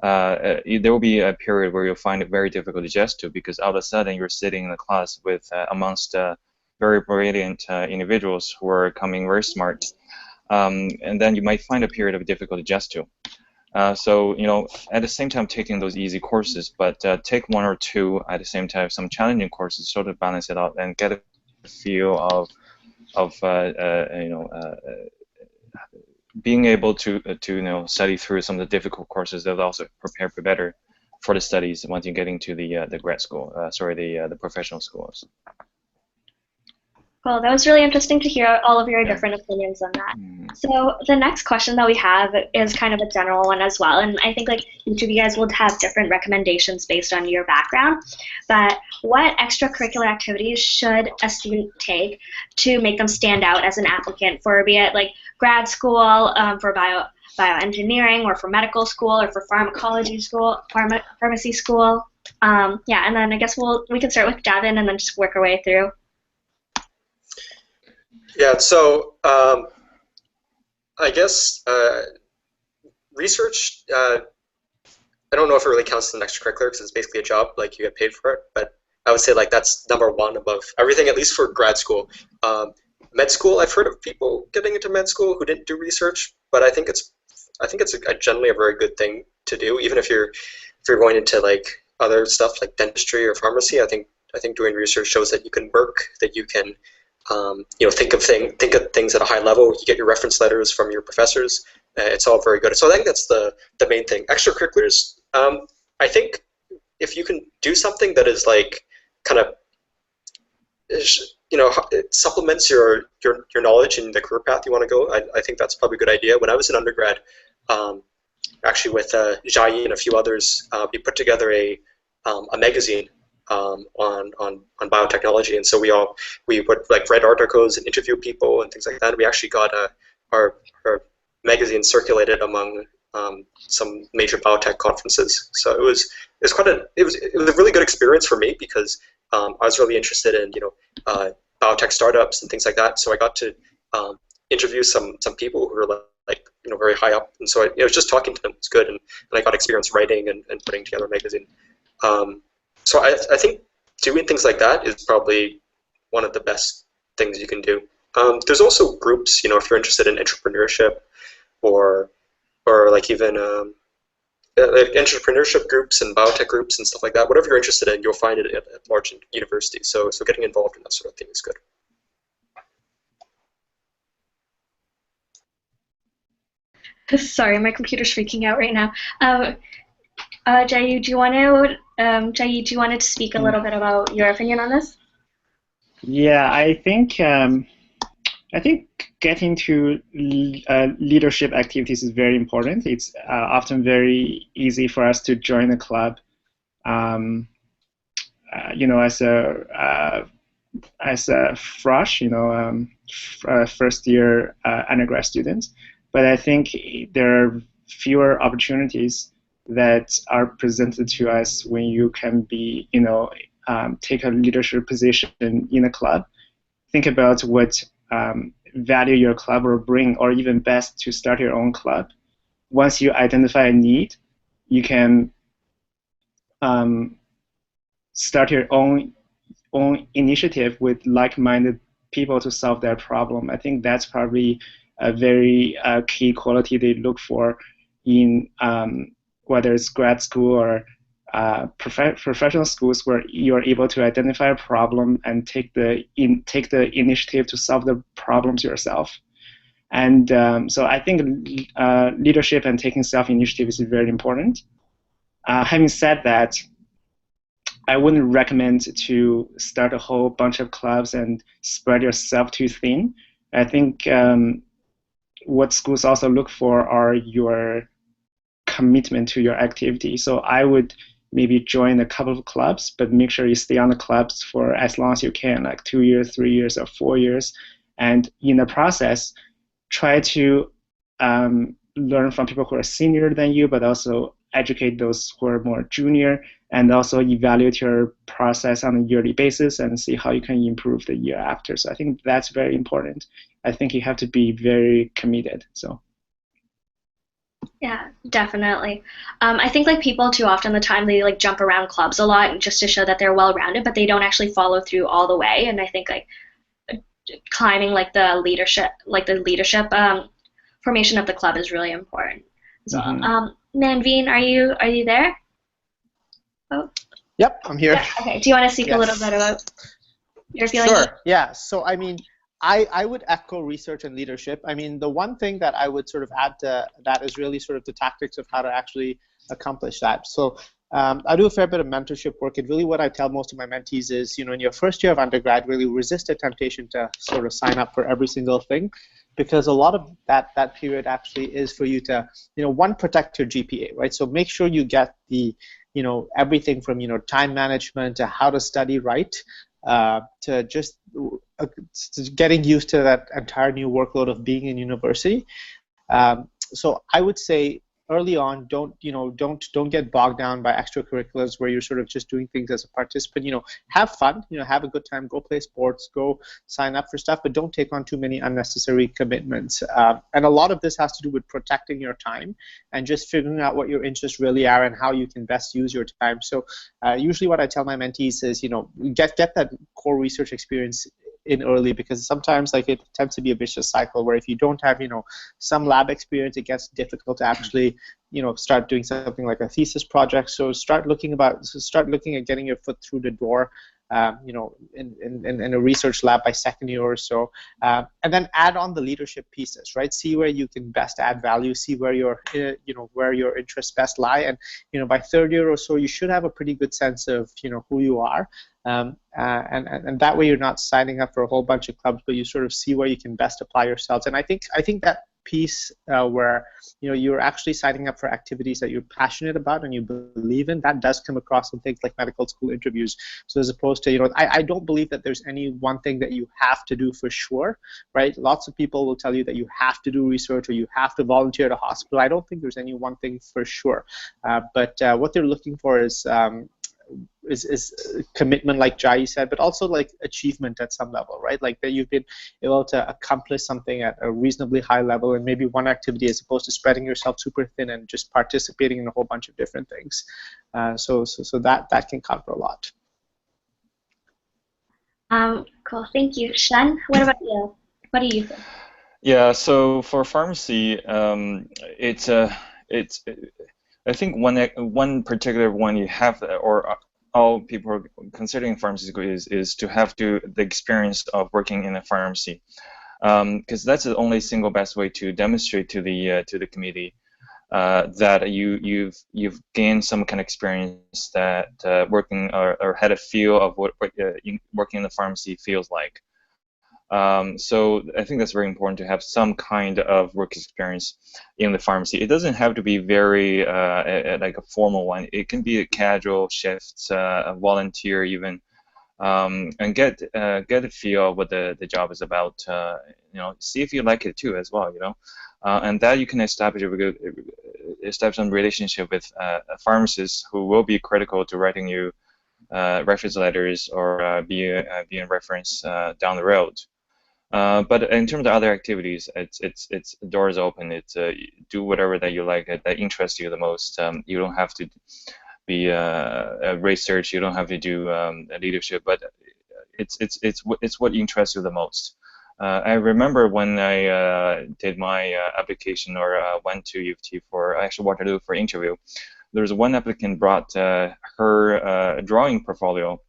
Speaker 3: there will be a period where you'll find it very difficult to adjust to, because all of a sudden you're sitting in a class with amongst very brilliant individuals who are coming very smart, and then you might find a period of difficult to adjust to. So at the same time taking those easy courses, but take 1 or 2 at the same time, some challenging courses, sort of balance it out and get a feel of being able to study through some of the difficult courses that will also prepare for better for the studies once you get into the grad school, the professional schools.
Speaker 1: Well, that was really interesting to hear all of your different opinions on that. So the next question that we have is kind of a general one as well, and I think each of you guys will have different recommendations based on your background. But what extracurricular activities should a student take to make them stand out as an applicant for, be it grad school, for bioengineering, or for medical school, or for pharmacology school, pharmacy school? And then I guess we can start with Davin and then just work our way through.
Speaker 2: Yeah, so I guess research, I don't know if it really counts as an extracurricular because it's basically a job, you get paid for it, but I would say that's #1 above everything, at least for grad school. Med school, I've heard of people getting into med school who didn't do research, but I think it's generally a very good thing to do, even if you're going into other stuff like dentistry or pharmacy. I think doing research shows that you can work, that you can think of things at a high level. You get your reference letters from your professors. It's all very good. So I think that's the main thing. Extracurriculars, I think if you can do something that is it supplements your knowledge in the career path you want to go, I think that's probably a good idea. When I was an undergrad, actually with Jia Yi and a few others, we put together a magazine on biotechnology, and so we would like write articles and interview people and things like that. We actually got our magazine circulated among some major biotech conferences. So it was a really good experience for me because I was really interested in biotech startups and things like that. So I got to interview some people who were like very high up, and so I was just talking to them was good, and I got experience writing and putting together a magazine. So I think doing things like that is probably one of the best things you can do. There's also groups, if you're interested in entrepreneurship or like even like entrepreneurship groups and biotech groups and stuff like that. Whatever you're interested in, you'll find it at large universities. So getting involved in that sort of thing is good.
Speaker 1: Sorry, my computer's freaking out right now. Jaiyu, do you want to speak a little bit about your opinion on this?
Speaker 4: Yeah, I think getting to leadership activities is very important. It's often very easy for us to join a club, as a fresh, first year undergrad students. But I think there are fewer opportunities that are presented to us when you can be, take a leadership position in a club. Think about what value your club will bring, or even best to start your own club. Once you identify a need, you can start your own initiative with like-minded people to solve that problem. I think that's probably a very key quality they look for in whether it's grad school or professional schools, where you're able to identify a problem and take the initiative to solve the problems yourself. And so I think leadership and taking self-initiative is very important. Having said that, I wouldn't recommend to start a whole bunch of clubs and spread yourself too thin. I think what schools also look for are your commitment to your activity. So I would maybe join a couple of clubs, but make sure you stay on the clubs for as long as you can, like 2 years, 3 years, or 4 years. And in the process, try to learn from people who are senior than you, but also educate those who are more junior, and also evaluate your process on a yearly basis and see how you can improve the year after. So I think that's very important. I think you have to be very committed. So.
Speaker 1: Yeah, definitely. I think like people too often the time they like jump around clubs a lot just to show that they're well-rounded, but they don't actually follow through all the way. And I think like climbing like the leadership formation of the club is really important as well.
Speaker 5: Mm-hmm.
Speaker 1: Manveen, are you there? Oh.
Speaker 5: Yep, I'm here.
Speaker 1: Yeah, okay. Do you want to speak a little bit about your feelings?
Speaker 5: Sure. Yeah. So I mean, I would echo research and leadership. I mean, the one thing that I would sort of add to that is really sort of the tactics of how to actually accomplish that. So I do a fair bit of mentorship work, and really what I tell most of my mentees is, in your first year of undergrad, really resist the temptation to sort of sign up for every single thing, because a lot of that period actually is for you to, one, protect your GPA, right? So make sure you get the, everything from, time management to how to study right, to just getting used to that entire new workload of being in university. So I would say early on, don't get bogged down by extracurriculars where you're sort of just doing things as a participant. Have fun, have a good time, go play sports, go sign up for stuff, but don't take on too many unnecessary commitments. And a lot of this has to do with protecting your time and just figuring out what your interests really are and how you can best use your time. So usually what I tell my mentees is, get that core research experience in early, because sometimes it tends to be a vicious cycle where if you don't have some lab experience, it gets difficult to actually start doing something like a thesis project. So start looking at getting your foot through the door in a research lab by second year or so, and then add on the leadership pieces, right? See where you can best add value, see where your where your interests best lie, and by third year or so you should have a pretty good sense of who you are, and that way you're not signing up for a whole bunch of clubs, but you sort of see where you can best apply yourselves. And I think that piece where you're actually signing up for activities that you're passionate about and you believe in, that does come across in things like medical school interviews. So as opposed to, I don't believe that there's any one thing that you have to do for sure, right? Lots of people will tell you that you have to do research or you have to volunteer at a hospital. I don't think there's any one thing for sure. But what they're looking for is commitment, like Jai said, but also like achievement at some level, right? Like that you've been able to accomplish something at a reasonably high level in maybe one activity, as opposed to spreading yourself super thin and just participating in a whole bunch of different things. So that can cover a lot.
Speaker 1: Cool, thank you. Shen, what about you? What do you think?
Speaker 3: Yeah, so for pharmacy, I think one particular one you have, or all people are considering pharmacy school is to have the experience of working in a pharmacy, because that's the only single best way to demonstrate to the community that you've gained some kind of experience that working or had a feel of what working in the pharmacy feels like. So I think that's very important to have some kind of work experience in the pharmacy. It doesn't have to be very like a formal one. It can be a casual shift, a volunteer even, and get a feel of what the job is about. See if you like it too as well. And that you can establish some relationship with pharmacists who will be critical to writing you reference letters or be a reference down the road. But in terms of other activities, it's doors open. It's do whatever that you like that interests you the most. You don't have to be a research. You don't have to do leadership, but it's what interests you the most. I remember when I did my application or went to U of T for actually Waterloo for interview. There was one applicant brought her drawing portfolio.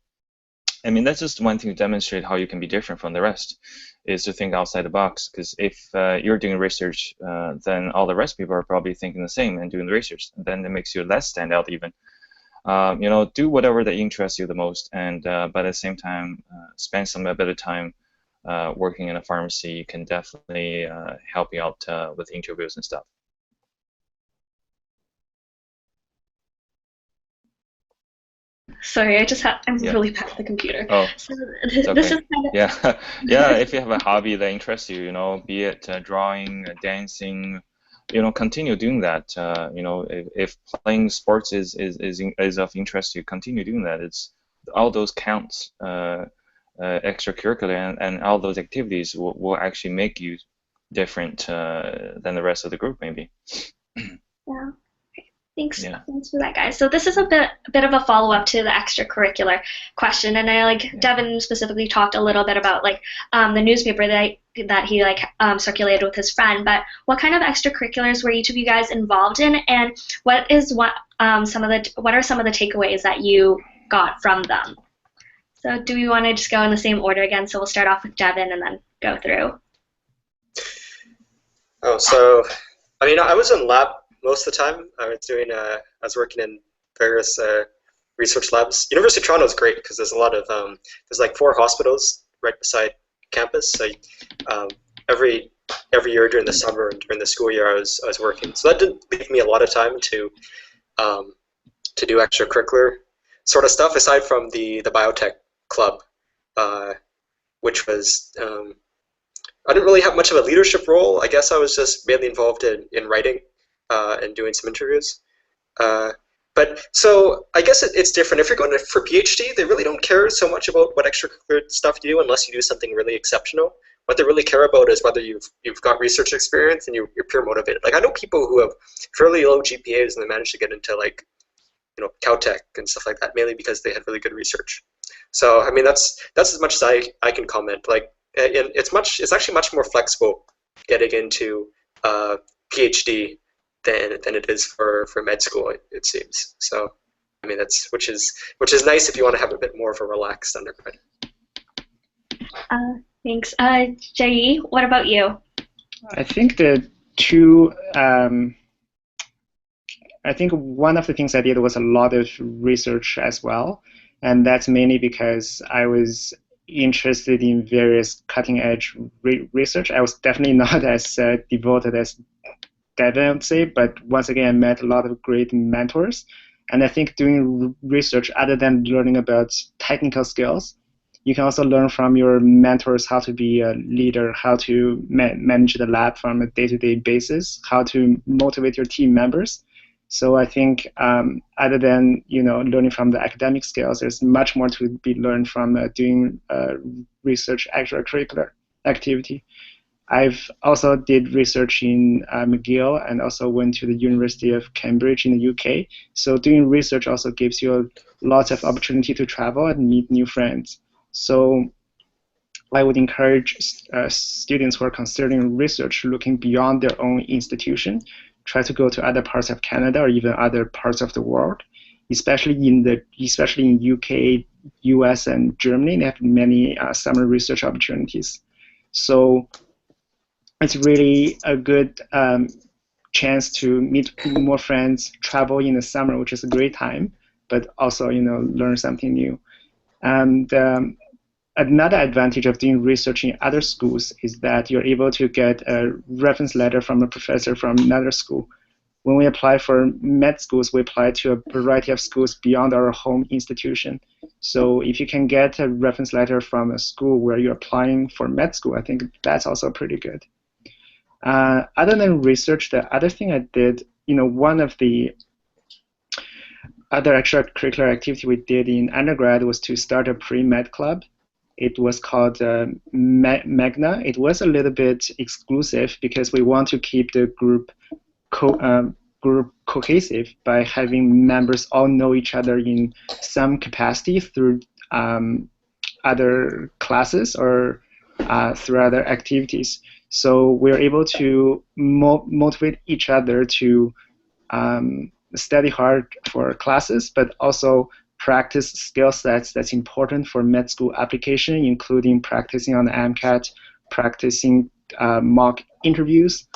Speaker 3: I mean, that's just one thing to demonstrate how you can be different from the rest, is to think outside the box. Because if you're doing research, then all the rest of people are probably thinking the same and doing the research. And then it makes you less stand out even. Do whatever that interests you the most, and but at the same time, spend a bit of time working in a pharmacy can definitely help you out with interviews and stuff.
Speaker 1: Sorry, I'm really bad at the computer.
Speaker 3: Oh,
Speaker 1: so
Speaker 3: it's okay.
Speaker 1: This is kind of
Speaker 3: yeah. If you have a hobby that interests you, be it drawing, dancing, continue doing that. If playing sports is of interest to you, continue doing that. It's all those counts, extracurricular, and all those activities will actually make you different than the rest of the group, maybe.
Speaker 1: Yeah. Thanks.
Speaker 3: Yeah.
Speaker 1: Thanks for that, guys. So this is a bit of a follow-up to the extracurricular question, and Devin specifically talked a little bit about the newspaper that he circulated with his friend. But what kind of extracurriculars were each of you guys involved in, and what are some of the takeaways that you got from them? So do we want to just go in the same order again? So we'll start off with Devin and then go through.
Speaker 2: Oh, so I was in lab most of the time. I was working in various research labs. University of Toronto is great because there's a lot of there's like 4 hospitals right beside campus. So every year during the summer and during the school year, I was working. So that didn't leave me a lot of time to do extracurricular sort of stuff aside from the biotech club, which was I didn't really have much of a leadership role. I guess I was just mainly involved in writing and doing some interviews. But so I guess it's different. If you're going for PhD, they really don't care so much about what extracurricular stuff you do unless you do something really exceptional. What they really care about is whether you've got research experience and you're peer motivated. I know people who have fairly low GPAs and they managed to get into Caltech and stuff like that, mainly because they had really good research. So that's as much as I can comment. It's actually much more flexible getting into PhD than it is for med school, it seems. So that's which is nice if you want to have a bit more of a relaxed undergrad.
Speaker 1: Thanks. Jai, what about you?
Speaker 4: I think the two. I think one of the things I did was a lot of research as well, and that's mainly because I was interested in various cutting-edge research. I was definitely not as devoted as Devin, I would say, but once again, I met a lot of great mentors. And I think doing research, other than learning about technical skills, you can also learn from your mentors how to be a leader, how to manage the lab from a day-to-day basis, how to motivate your team members. So I think other than learning from the academic skills, there's much more to be learned from doing research extracurricular activity. I've also did research in McGill and also went to the University of Cambridge in the UK. So doing research also gives you lots of opportunity to travel and meet new friends. So I would encourage students who are considering research looking beyond their own institution, try to go to other parts of Canada or even other parts of the world, especially in UK, US, and Germany. They have many summer research opportunities. So it's really a good chance to meet more friends, travel in the summer, which is a great time, but also learn something new. And another advantage of doing research in other schools is that you're able to get a reference letter from a professor from another school. When we apply for med schools, we apply to a variety of schools beyond our home institution. So if you can get a reference letter from a school where you're applying for med school, I think that's also pretty good. Other than research, the other thing I did, one of the other extracurricular activity we did in undergrad was to start a pre-med club. It was called Magna. It was a little bit exclusive because we want to keep the group cohesive by having members all know each other in some capacity through other classes or through other activities. So we're able to motivate each other to study hard for classes, but also practice skill sets that's important for med school application, including practicing on the MCAT, practicing mock interviews.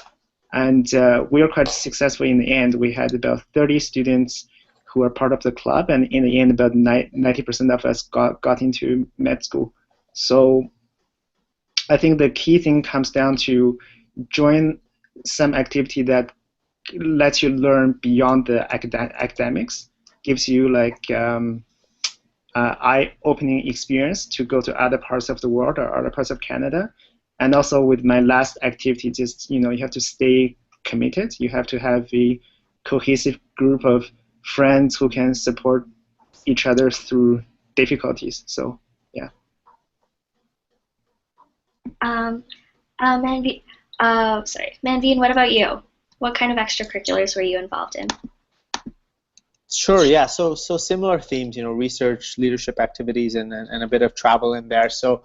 Speaker 4: And we were quite successful in the end. We had about 30 students who were part of the club, and in the end, about 90% of us got into med school. So I think the key thing comes down to join some activity that lets you learn beyond the academics, gives you like eye-opening experience to go to other parts of the world or other parts of Canada. And also with my last activity, just you have to stay committed. You have to have a cohesive group of friends who can support each other through difficulties. So yeah.
Speaker 1: Manveen, what about you? What kind of extracurriculars were you involved in?
Speaker 5: Sure, yeah. So similar themes, research, leadership activities, and a bit of travel in there. So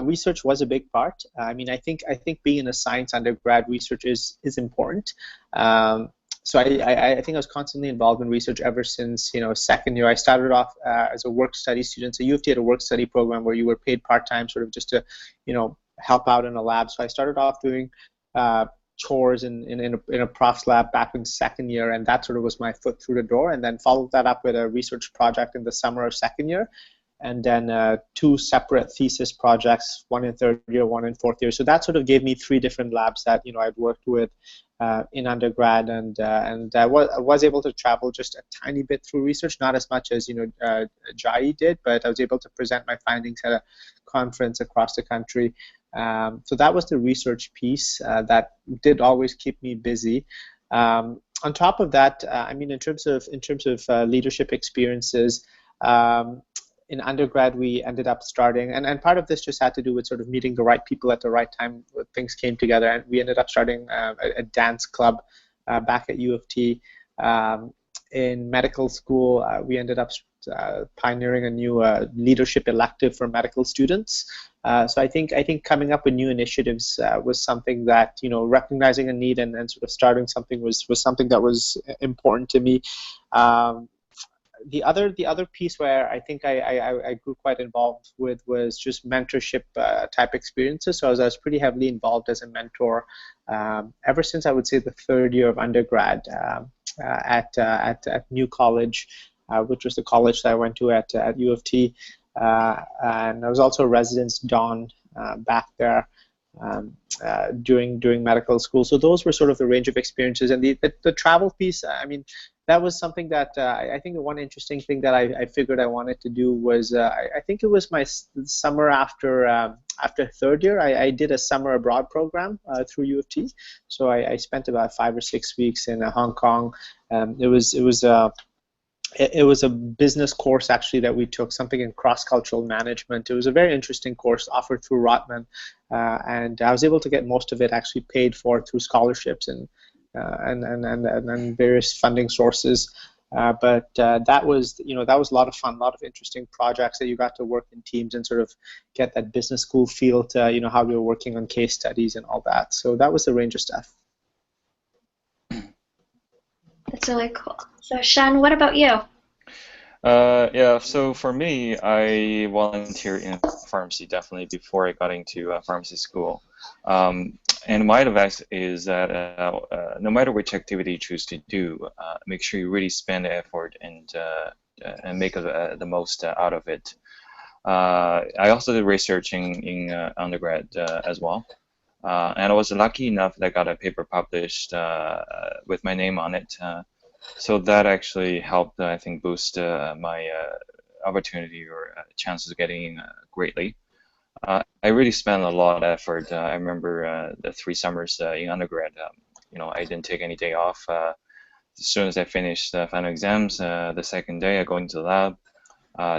Speaker 5: research was a big part. I think being a science undergrad, research is important. So I think I was constantly involved in research ever since second year. I started off as a work study student. So U of T had a work study program where you were paid part-time, sort of just to help out in a lab. So I started off doing chores in a prof's lab back in second year, and that sort of was my foot through the door, and then followed that up with a research project in the summer of second year, and then 2 separate thesis projects, one in third year, one in fourth year. So that sort of gave me 3 different labs that I'd worked with in undergrad, and I was able to travel just a tiny bit through research, not as much as Jai did, but I was able to present my findings at a conference across the country. So that was the research piece that did always keep me busy. On top of that, in terms of leadership experiences, in undergrad we ended up starting, and part of this just had to do with sort of meeting the right people at the right time. Things came together, and we ended up starting a dance club back at U of T. In medical school, we ended up pioneering a new leadership elective for medical students. So I think coming up with new initiatives was something that recognizing a need and sort of starting something was something that was important to me. The other piece where I think I grew quite involved with was just mentorship type experiences. So I was pretty heavily involved as a mentor ever since I would say the third year of undergrad at New College, which was the college that I went to at U of T. and I was also a residence don back there during medical school. So those were sort of the range of experiences, and the travel piece. I mean, that was something that I think the one interesting thing that I figured I wanted to do was I think it was my summer after third year. I did a summer abroad program through U of T. So I spent about 5 or 6 weeks in Hong Kong. It was a business course actually that we took, something in cross-cultural management. It was a very interesting course offered through Rotman, and I was able to get most of it actually paid for through scholarships and various funding sources. But that was a lot of fun, a lot of interesting projects that you got to work in teams and sort of get that business school feel to how we were working on case studies and all that. So that was the range of stuff.
Speaker 1: That's really cool. So Shen, what about you?
Speaker 3: Yeah, so for me, I volunteered in pharmacy definitely before I got into pharmacy school. And my advice is that no matter which activity you choose to do, make sure you really spend the effort and make the most out of it. I also did research in undergrad as well. And I was lucky enough that I got a paper published with my name on it. So that actually helped, I think, boost my opportunity or chances of getting in greatly. I really spent a lot of effort. I remember the 3 summers in undergrad. I didn't take any day off. As soon as I finished the final exams, the second day I go into the lab.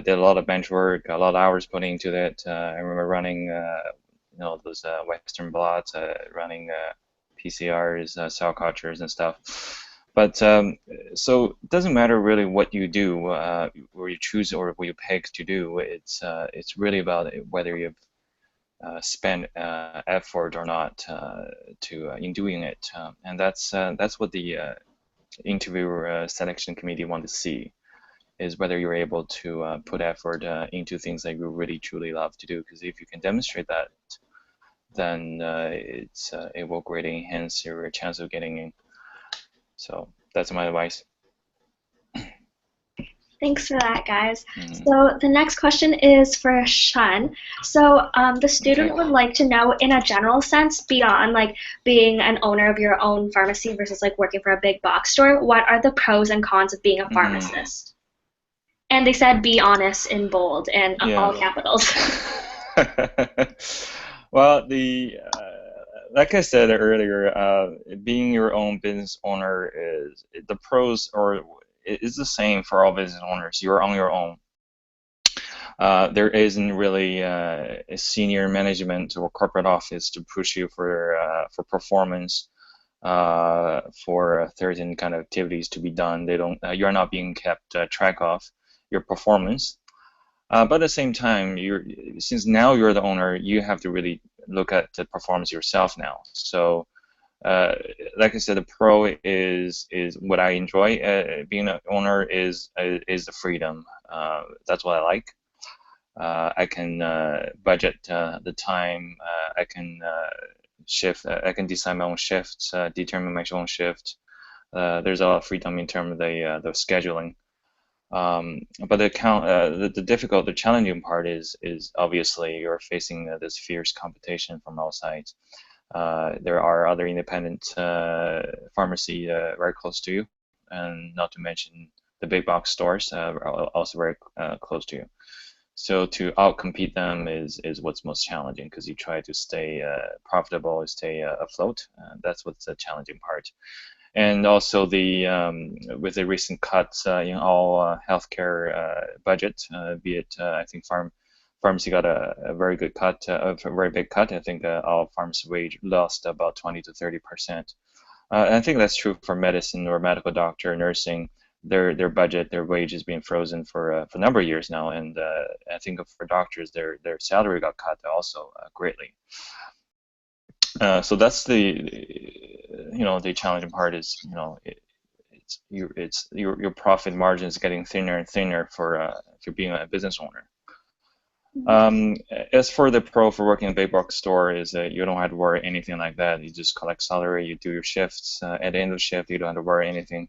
Speaker 3: Did a lot of bench work, a lot of hours putting into that. I remember running, those Western blots, running PCRs, cell cultures, and stuff. But so it doesn't matter really what you do, or you choose, or what you pick to do. It's really about whether you've spent effort or not in doing it, and that's what the interviewer selection committee want to see, is whether you're able to put effort into things that you really truly love to do. Because if you can demonstrate that, then it will greatly enhance your chance of getting in. So that's my advice.
Speaker 1: Thanks for that, guys. So the next question is for Shen. So the student would like to know, in a general sense, beyond like being an owner of your own pharmacy versus like working for a big box store, what are the pros and cons of being a pharmacist? And they said be honest in bold and all capitals.
Speaker 3: Well, like I said earlier, being your own business owner is the pros, or is the same for all business owners. You're on your own. There isn't really a senior management or corporate office to push you for performance, for certain kind of activities to be done. You're not being kept track of your performance. But at the same time, since now you're the owner, you have to really look at the performance yourself now. So, like I said, the pro is what I enjoy. Being an owner is the freedom. That's what I like. I can budget the time. I can shift. I can decide my own shifts, determine my own shift. There's a lot of freedom in terms of the scheduling. But the challenging part is obviously you're facing this fierce competition from all sides. There are other independent pharmacy very close to you, and not to mention the big box stores are also very close to you. So to outcompete them is what's most challenging, because you try to stay profitable, stay afloat. That's what's the challenging part. And also with the recent cuts in all healthcare budget, be it I think pharmacy got a very good cut, a very big cut. I think all pharmacy wage lost about 20 to 30%. And I think that's true for medicine or medical doctor, nursing. Their budget, their wage has been frozen for a number of years now, and I think for doctors, their salary got cut also greatly. So that's the challenging part is your profit margin is getting thinner and thinner for if you're being a business owner. As for the pro for working in a big box store is that you don't have to worry anything like that. You just collect salary, you do your shifts. At the end of the shift, you don't have to worry anything.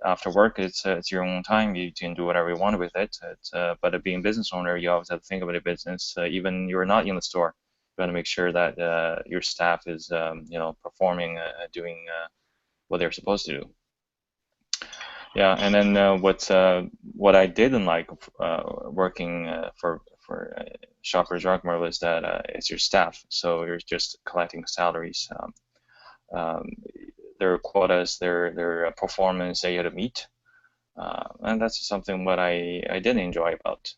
Speaker 3: after work, it's your own time. You can do whatever you want with it. But being a business owner, you always have to think about the business. Even you're not in the store, you want to make sure that your staff is performing, doing what they're supposed to do. Yeah, and then what I didn't like working for Shoppers Drug Mart was that it's your staff, so you're just collecting salaries. Their quotas, their performance that you had to meet, and that's something what I didn't enjoy about.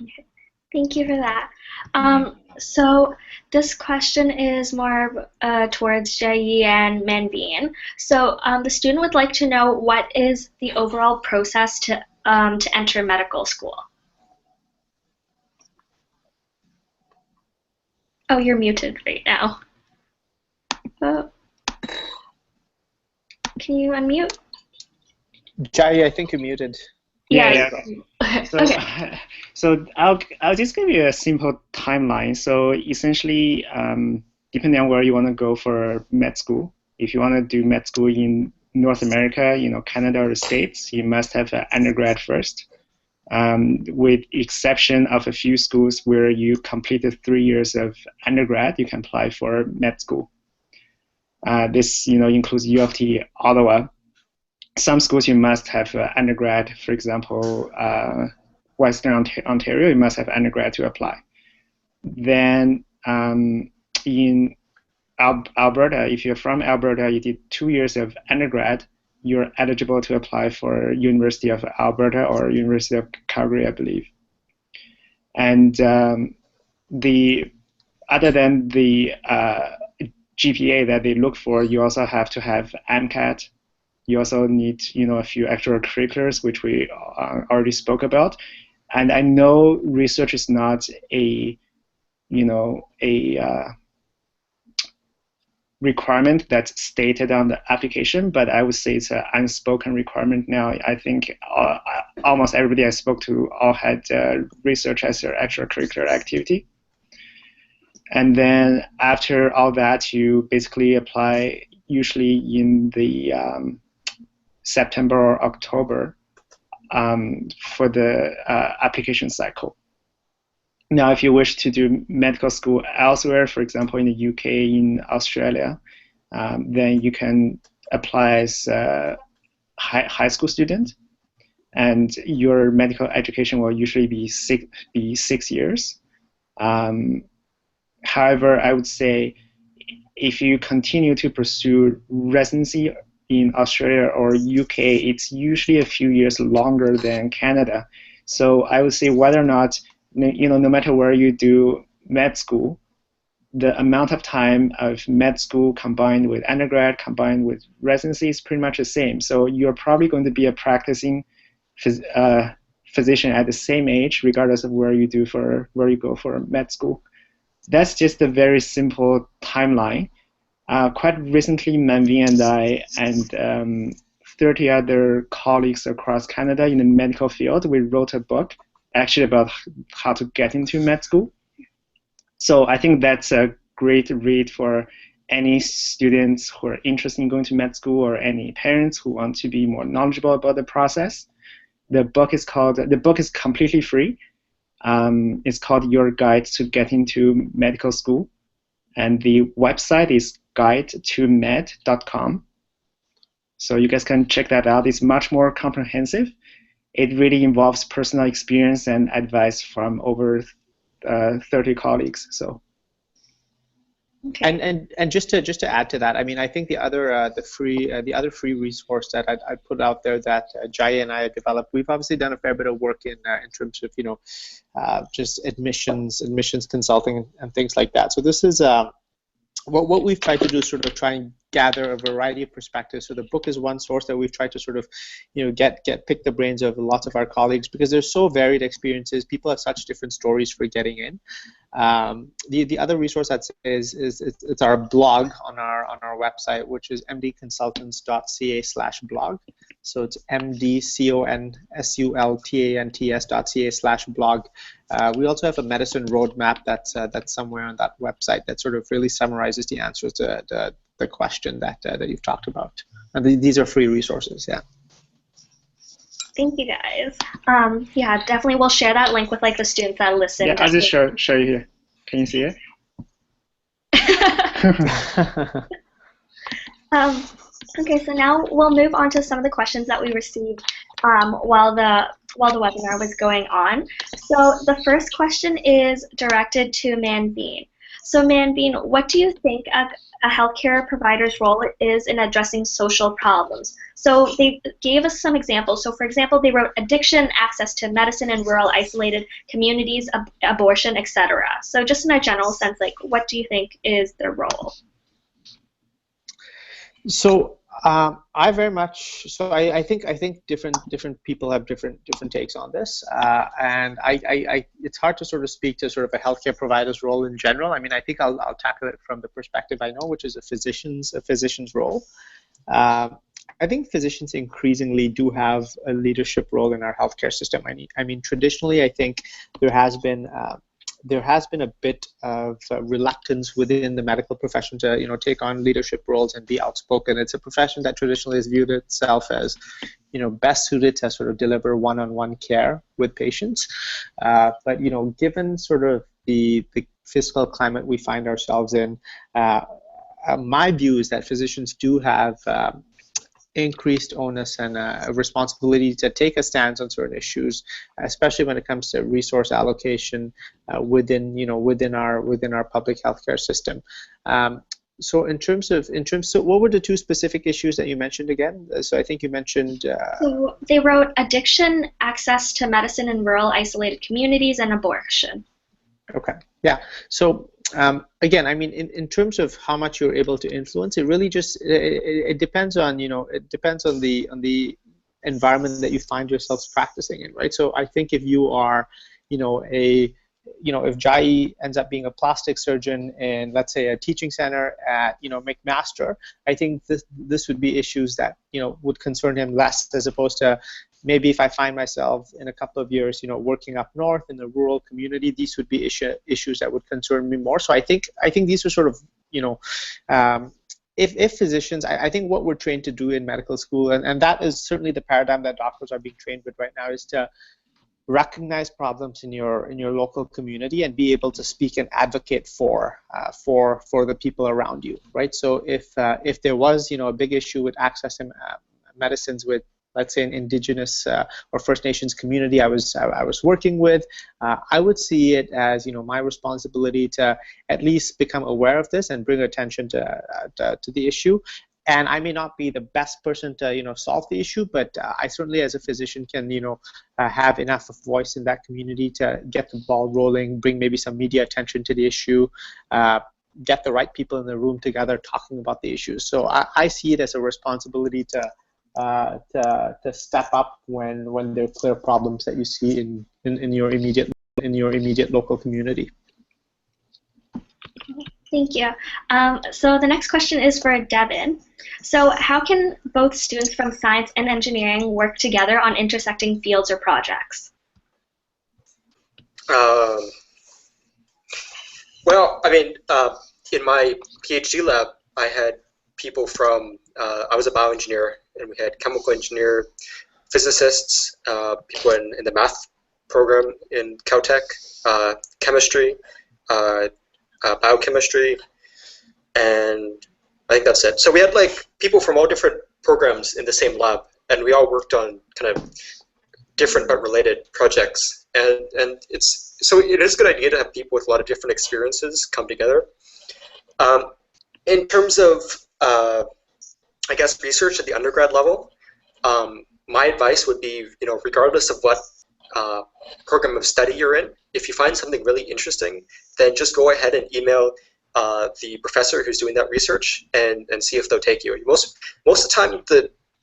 Speaker 1: Okay. Thank you for that. So this question is more towards Jia and Manveen. So the student would like to know, what is the overall process to enter medical school? Oh, you're muted right now. Oh. Can you unmute?
Speaker 5: Jai, I think you're muted.
Speaker 1: Yeah.
Speaker 4: So,
Speaker 1: Okay.
Speaker 4: So I'll just give you a simple timeline. So essentially, depending on where you want to go for med school, if you want to do med school in North America, Canada or the States, you must have an undergrad first. With exception of a few schools where you completed 3 years of undergrad, you can apply for med school. This includes U of T, Ottawa. Some schools you must have undergrad. For example, Western Ontario, you must have undergrad to apply. Then in Alberta, if you're from Alberta, you did 2 years of undergrad, you're eligible to apply for University of Alberta or University of Calgary, I believe. And other than the GPA that they look for, you also have to have MCAT. You also need, a few extracurriculars, which we already spoke about. And I know research is not a requirement that's stated on the application, but I would say it's an unspoken requirement now. I think almost everybody I spoke to all had research as their extracurricular activity. And then after all that, you basically apply usually in the September or October for the application cycle. Now, if you wish to do medical school elsewhere, for example, in the UK, in Australia, then you can apply as a high school student, and your medical education will usually be 6 years. However, I would say if you continue to pursue residency in Australia or UK, it's usually a few years longer than Canada. So I would say whether or not, no matter where you do med school, the amount of time of med school combined with undergrad, combined with residency is pretty much the same. So you're probably going to be a practicing physician at the same age, regardless of where you go for med school. That's just a very simple timeline. Quite recently, Manveen and I and 30 other colleagues across Canada in the medical field, we wrote a book actually about how to get into med school. So I think that's a great read for any students who are interested in going to med school or any parents who want to be more knowledgeable about the process. The book is completely free. It's called Your Guide to Get Into Medical School. And the website is guidetomed.com. So you guys can check that out. It's much more comprehensive. It really involves personal experience and advice from over 30 colleagues. So.
Speaker 1: Okay.
Speaker 5: And just to add to that, I mean, I think the other free resource that I'd put out there that Jaya and I have developed, we've obviously done a fair bit of work in terms of just admissions consulting and things like that. So this is what we've tried to do is sort of try and gather a variety of perspectives. So the book is one source that we've tried to sort of, pick the brains of lots of our colleagues because there's so varied experiences. People have such different stories for getting in. The other resource it's our blog on our website, which is mdconsultants.ca/blog. So it's mdconsultants.ca/blog. We also have a medicine roadmap that's somewhere on that website that sort of really summarizes the answers to the question that you've talked about. And these are free resources, yeah.
Speaker 1: Thank you, guys. Yeah, definitely we'll share that link with like the students that listen.
Speaker 4: Yeah, I'll just show you here. Can you see it?
Speaker 1: Okay, so now we'll move on to some of the questions that we received while the webinar was going on. So the first question is directed to Manbeen. So Manbeen, what do you think a healthcare provider's role is in addressing social problems? So they gave us some examples. So for example, they wrote addiction, access to medicine in rural isolated communities, abortion, etc. So just in a general sense, like what do you think is their role?
Speaker 5: So I very much I think different people have different takes on this, and I it's hard to sort of speak to sort of a healthcare provider's role in general. I mean, I think I'll tackle it from the perspective I know, which is a physician's role. I think physicians increasingly do have a leadership role in our healthcare system. I mean, traditionally, I think there has been a bit of reluctance within the medical profession to take on leadership roles and be outspoken. It's a profession that traditionally has viewed itself as best suited to sort of deliver one-on-one care with patients. But given sort of the fiscal climate we find ourselves in, my view is that physicians do have increased onus and a responsibility to take a stance on certain issues, especially when it comes to resource allocation within our public healthcare system. So in terms of what were the two specific issues that you mentioned again? So I think you mentioned.
Speaker 1: So they wrote addiction, access to medicine in rural isolated communities, and abortion.
Speaker 5: Okay. Yeah. So. Again, I mean, in terms of how much you're able to influence, it really just it depends on the environment that you find yourselves practicing in, right? So I think if you are, if Jai ends up being a plastic surgeon in, let's say, a teaching center at McMaster, I think this would be issues that would concern him less, as opposed to maybe if I find myself in a couple of years, working up north in the rural community, these would be issues that would concern me more. So I think these are sort of, if physicians, I think what we're trained to do in medical school, and that is certainly the paradigm that doctors are being trained with right now, is to recognize problems in your local community and be able to speak and advocate for the people around you, right? So if there was a big issue with accessing medicines with, let's say, an indigenous or First Nations community I was working with, I would see it as my responsibility to at least become aware of this and bring attention to the issue. And I may not be the best person to solve the issue, but I certainly, as a physician, can have enough of voice in that community to get the ball rolling, bring maybe some media attention to the issue, get the right people in the room together talking about the issues. So I see it as a responsibility to step up when there are clear problems that you see in your immediate local community.
Speaker 1: Thank you. So the next question is for Devin. So how can both students from science and engineering work together on intersecting fields or projects?
Speaker 2: Well, I mean, in my PhD lab, I had people from, I was a bioengineer, and we had chemical engineer, physicists, people in the math program in Caltech, chemistry, biochemistry, and I think that's it. So we had like people from all different programs in the same lab, and we all worked on kind of different but related projects. And it is a good idea to have people with a lot of different experiences come together. In terms of I guess research at the undergrad level, my advice would be, regardless of what program of study you're in, if you find something really interesting, then just go ahead and email the professor who's doing that research and see if they'll take you. Most of the time,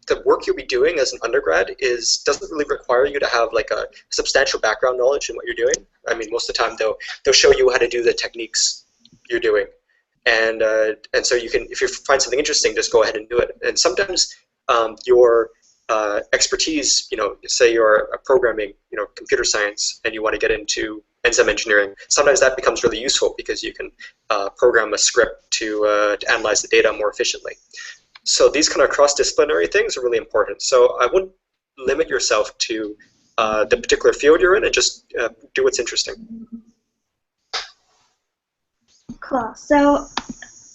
Speaker 2: the work you'll be doing as an undergrad doesn't really require you to have like a substantial background knowledge in what you're doing. I mean, most of the time they'll show you how to do the techniques you're doing, and so you can, if you find something interesting, just go ahead and do it. And sometimes your expertise, say you're a programming, computer science, and you want to get into enzyme engineering, sometimes that becomes really useful because you can program a script to analyze the data more efficiently. So these kind of cross-disciplinary things are really important. So I wouldn't limit yourself to the particular field you're in, and just do what's interesting.
Speaker 1: Cool. So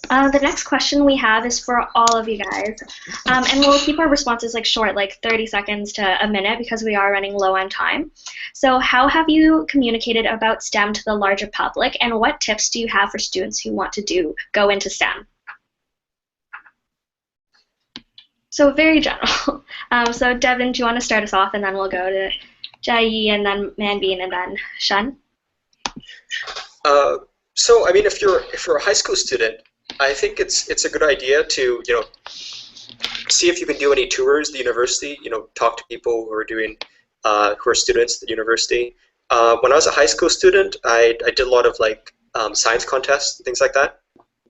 Speaker 1: the next question we have is for all of you guys, and we'll keep our responses like short, like 30 seconds to a minute, because we are running low on time. So how have you communicated about STEM to the larger public, and what tips do you have for students who want to go into STEM? So very general. So Devin, do you want to start us off, and then we'll go to Jai, and then Manbin, and then Shun?
Speaker 2: So I mean, if you're a high school student, I think it's a good idea to see if you can do any tours at the university. Talk to people who are doing who are students at the university. When I was a high school student, I did a lot of science contests and things like that.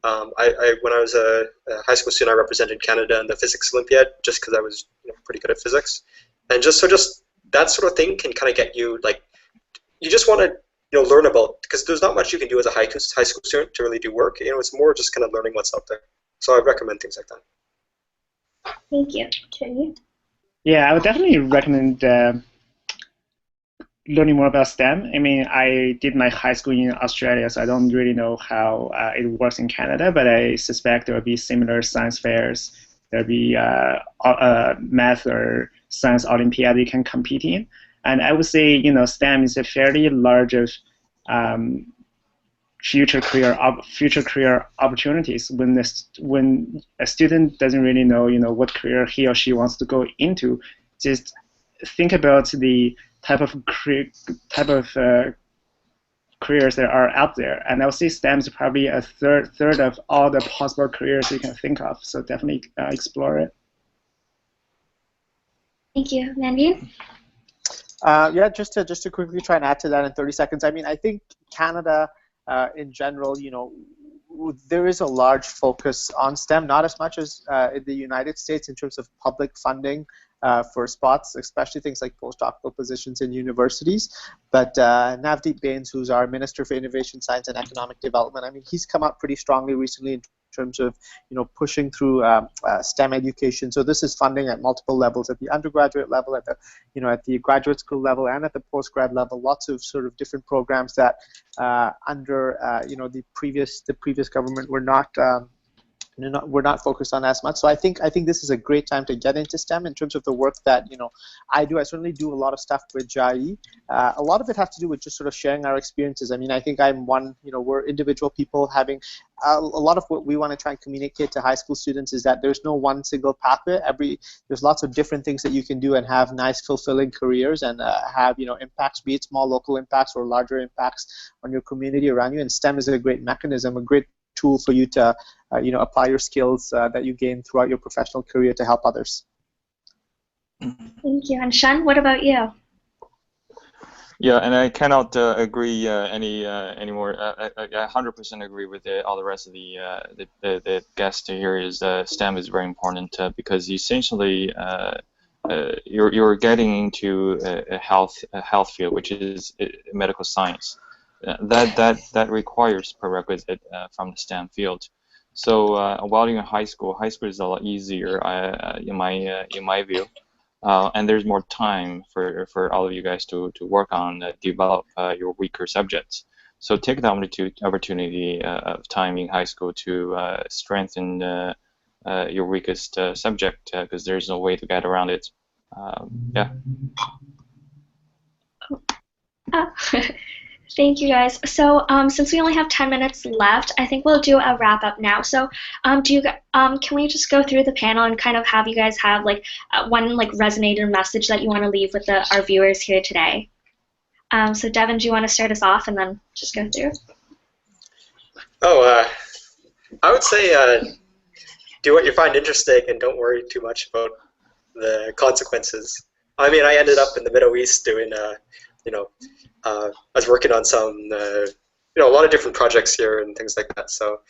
Speaker 2: When I was a high school student, I represented Canada in the physics Olympiad just because I was pretty good at physics, and just that sort of thing can kind of get you you just want to learn about, because there's not much you can do as a high school student to really do work. It's more just kind of learning what's out there. So I recommend things like that.
Speaker 1: Thank you. Can
Speaker 4: Yeah, I would definitely recommend learning more about STEM. I mean, I did my high school in Australia, so I don't really know how it works in Canada, but I suspect there will be similar science fairs. There'll be math or science Olympiad you can compete in. And I would say, STEM is a fairly large future career opportunities. When a student doesn't really know, what career he or she wants to go into, just think about the type of careers that are out there. And I would say STEM is probably a third of all the possible careers you can think of. So definitely explore it.
Speaker 1: Thank you, Manbin.
Speaker 5: Yeah, just to quickly try and add to that in 30 seconds. I mean, I think Canada, in general, there is a large focus on STEM, not as much as in the United States in terms of public funding for spots, especially things like postdoctoral positions in universities. But Navdeep Bains, who's our Minister for Innovation, Science and Economic Development, I mean, he's come up pretty strongly recently in terms of pushing through STEM education. So this is funding at multiple levels, at the undergraduate level, at the at the graduate school level, and at the postgrad level. Lots of sort of different programs that under the previous government were not. We're not focused on as much. So I think this is a great time to get into STEM in terms of the work that I do. I certainly do a lot of stuff with Jai. A lot of it has to do with just sort of sharing our experiences. I mean, I think I'm one. We're individual people having a lot of what we want to try and communicate to high school students is that there's no one single pathway. There's lots of different things that you can do and have nice, fulfilling careers and have impacts, be it small local impacts or larger impacts on your community around you. And STEM is a great mechanism, a great tool for you to apply your skills that you gain throughout your professional career to help others.
Speaker 1: Thank you. And Shun, what about you?
Speaker 3: Yeah, and I cannot agree anymore. I 100% agree with all the rest of the guests here. Is STEM is very important because essentially you're getting into a health field, which is medical science. That requires prerequisite from the STEM field. So while you're in high school is a lot easier in my view, and there's more time for all of you guys to work on develop your weaker subjects. So take the opportunity of time in high school to strengthen your weakest subject because there's no way to get around it. Yeah.
Speaker 1: Thank you, guys. So since we only have 10 minutes left, I think we'll do a wrap up now. So can we just go through the panel and kind of have you guys have one resonator message that you want to leave with our viewers here today? So Devin, do you want to start us off and then just go through?
Speaker 2: Oh, I would say do what you find interesting and don't worry too much about the consequences. I mean, I ended up in the Middle East doing I was working on some, a lot of different projects here and things like that. So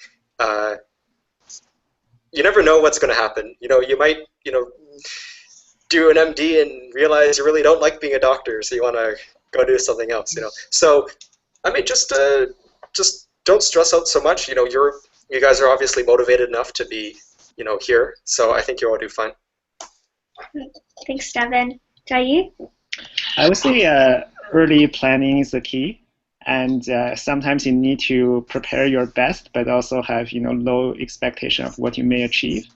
Speaker 2: you never know what's going to happen. You might, do an MD and realize you really don't like being a doctor, so you want to go do something else. So I mean, just don't stress out so much. You guys are obviously motivated enough to be here. So I think you'll all do fine.
Speaker 1: Thanks, Devin. Jai?
Speaker 4: I would say early planning is the key, and sometimes you need to prepare your best, but also have low expectation of what you may achieve.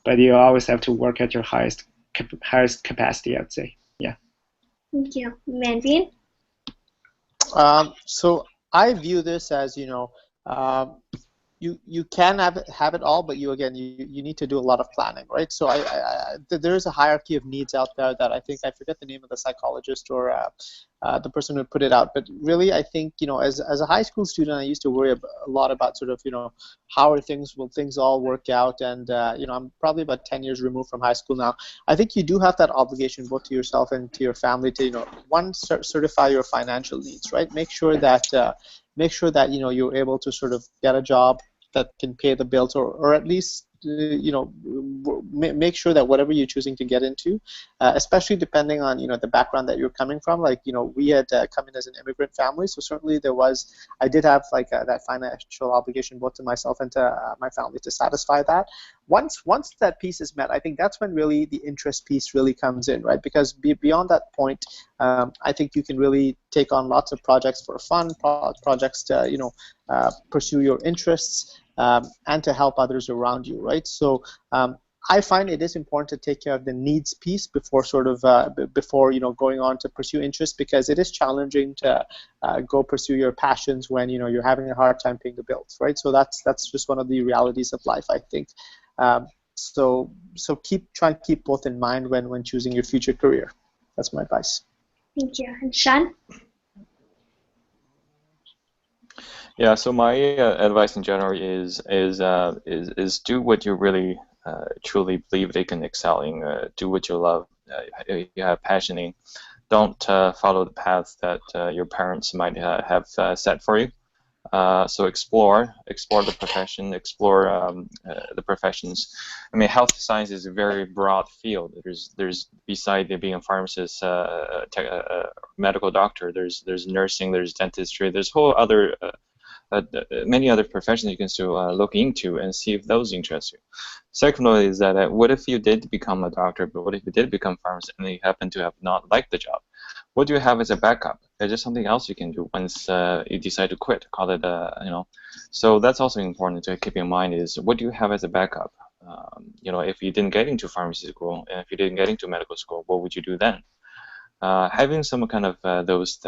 Speaker 4: But you always have to work at your highest capacity, I'd say. Yeah.
Speaker 1: Thank you. Manveen?
Speaker 5: So I view this as, you can have it all, but you need to do a lot of planning, right? So there is a hierarchy of needs out there that I think, I forget the name of the psychologist or the person who put it out, but really I think, as a high school student, I used to worry a lot about sort of, will things all work out? And I'm probably about 10 years removed from high school now. I think you do have that obligation both to yourself and to your family to, certify your financial needs, right? Make sure that you're able to sort of get a job that can pay the bills, or at least make sure that whatever you're choosing to get into, especially depending on the background that you're coming from. Like we had come in as an immigrant family, so certainly I did have like that financial obligation both to myself and to my family to satisfy that. Once that piece is met, I think that's when really the interest piece really comes in, right? Because beyond that point, I think you can really take on lots of projects for fun, projects to pursue your interests. And to help others around you, right? So I find it is important to take care of the needs piece before going on to pursue interests, because it is challenging to go pursue your passions when you're having a hard time paying the bills, right? So that's just one of the realities of life, I think. So try and keep both in mind when choosing your future career. That's my advice.
Speaker 1: Thank you. And Sean?
Speaker 3: Yeah, so my advice in general is do what you really truly believe they can excel in. Do what you love, you have passion in. Don't follow the path that your parents might have set for you. So explore the profession, explore the professions. I mean, health science is a very broad field. There's beside being a pharmacist, medical doctor, there's nursing, there's dentistry, there's whole other many other professions you can still look into and see if those interest you. Secondly is that what if you did become a doctor, but what if you did become a pharmacist and you happen to have not liked the job? What do you have as a backup? Is there something else you can do once you decide to quit? Call it, So that's also important to keep in mind is what do you have as a backup? If you didn't get into pharmacy school and if you didn't get into medical school, what would you do then? Having some kind of those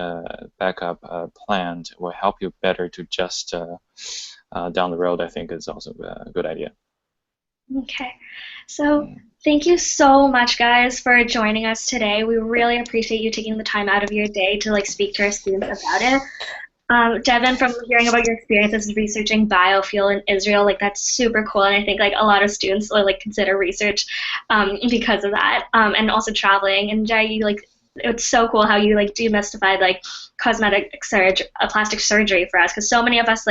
Speaker 3: backup planned will help you better to just down the road, I think is also a good idea.
Speaker 1: Okay, so thank you so much, guys, for joining us today. We really appreciate you taking the time out of your day to speak to our students about it. Devin, from hearing about your experiences researching biofuel in Israel, that's super cool, and I think a lot of students will consider research because of that, and also traveling. And Jai, it's so cool how you demystified plastic surgery for us, because so many of us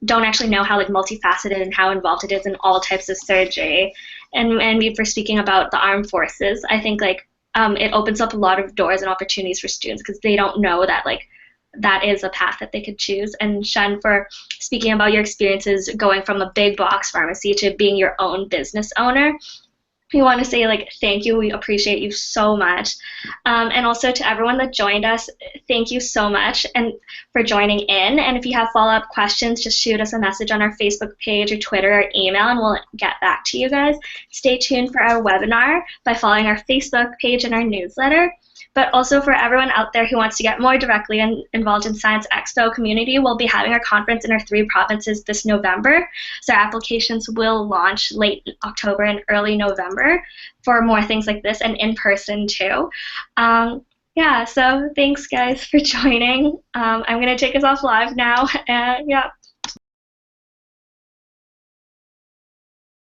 Speaker 1: don't actually know how multifaceted and how involved it is in all types of surgery. And for speaking about the armed forces, I think it opens up a lot of doors and opportunities for students because they don't know that that is a path that they could choose. And Shen, for speaking about your experiences going from a big box pharmacy to being your own business owner. We want to say thank you. We appreciate you so much. And also to everyone that joined us, thank you so much and for joining in. And if you have follow-up questions, just shoot us a message on our Facebook page or Twitter or email, and we'll get back to you guys. Stay tuned for our webinar by following our Facebook page and our newsletter. But also for everyone out there who wants to get more directly involved in Science Expo community, we'll be having our conference in our 3 provinces this November. So our applications will launch late October and early November for more things like this and in person too. Yeah, so thanks guys for joining. I'm going to take us off live now. Yeah.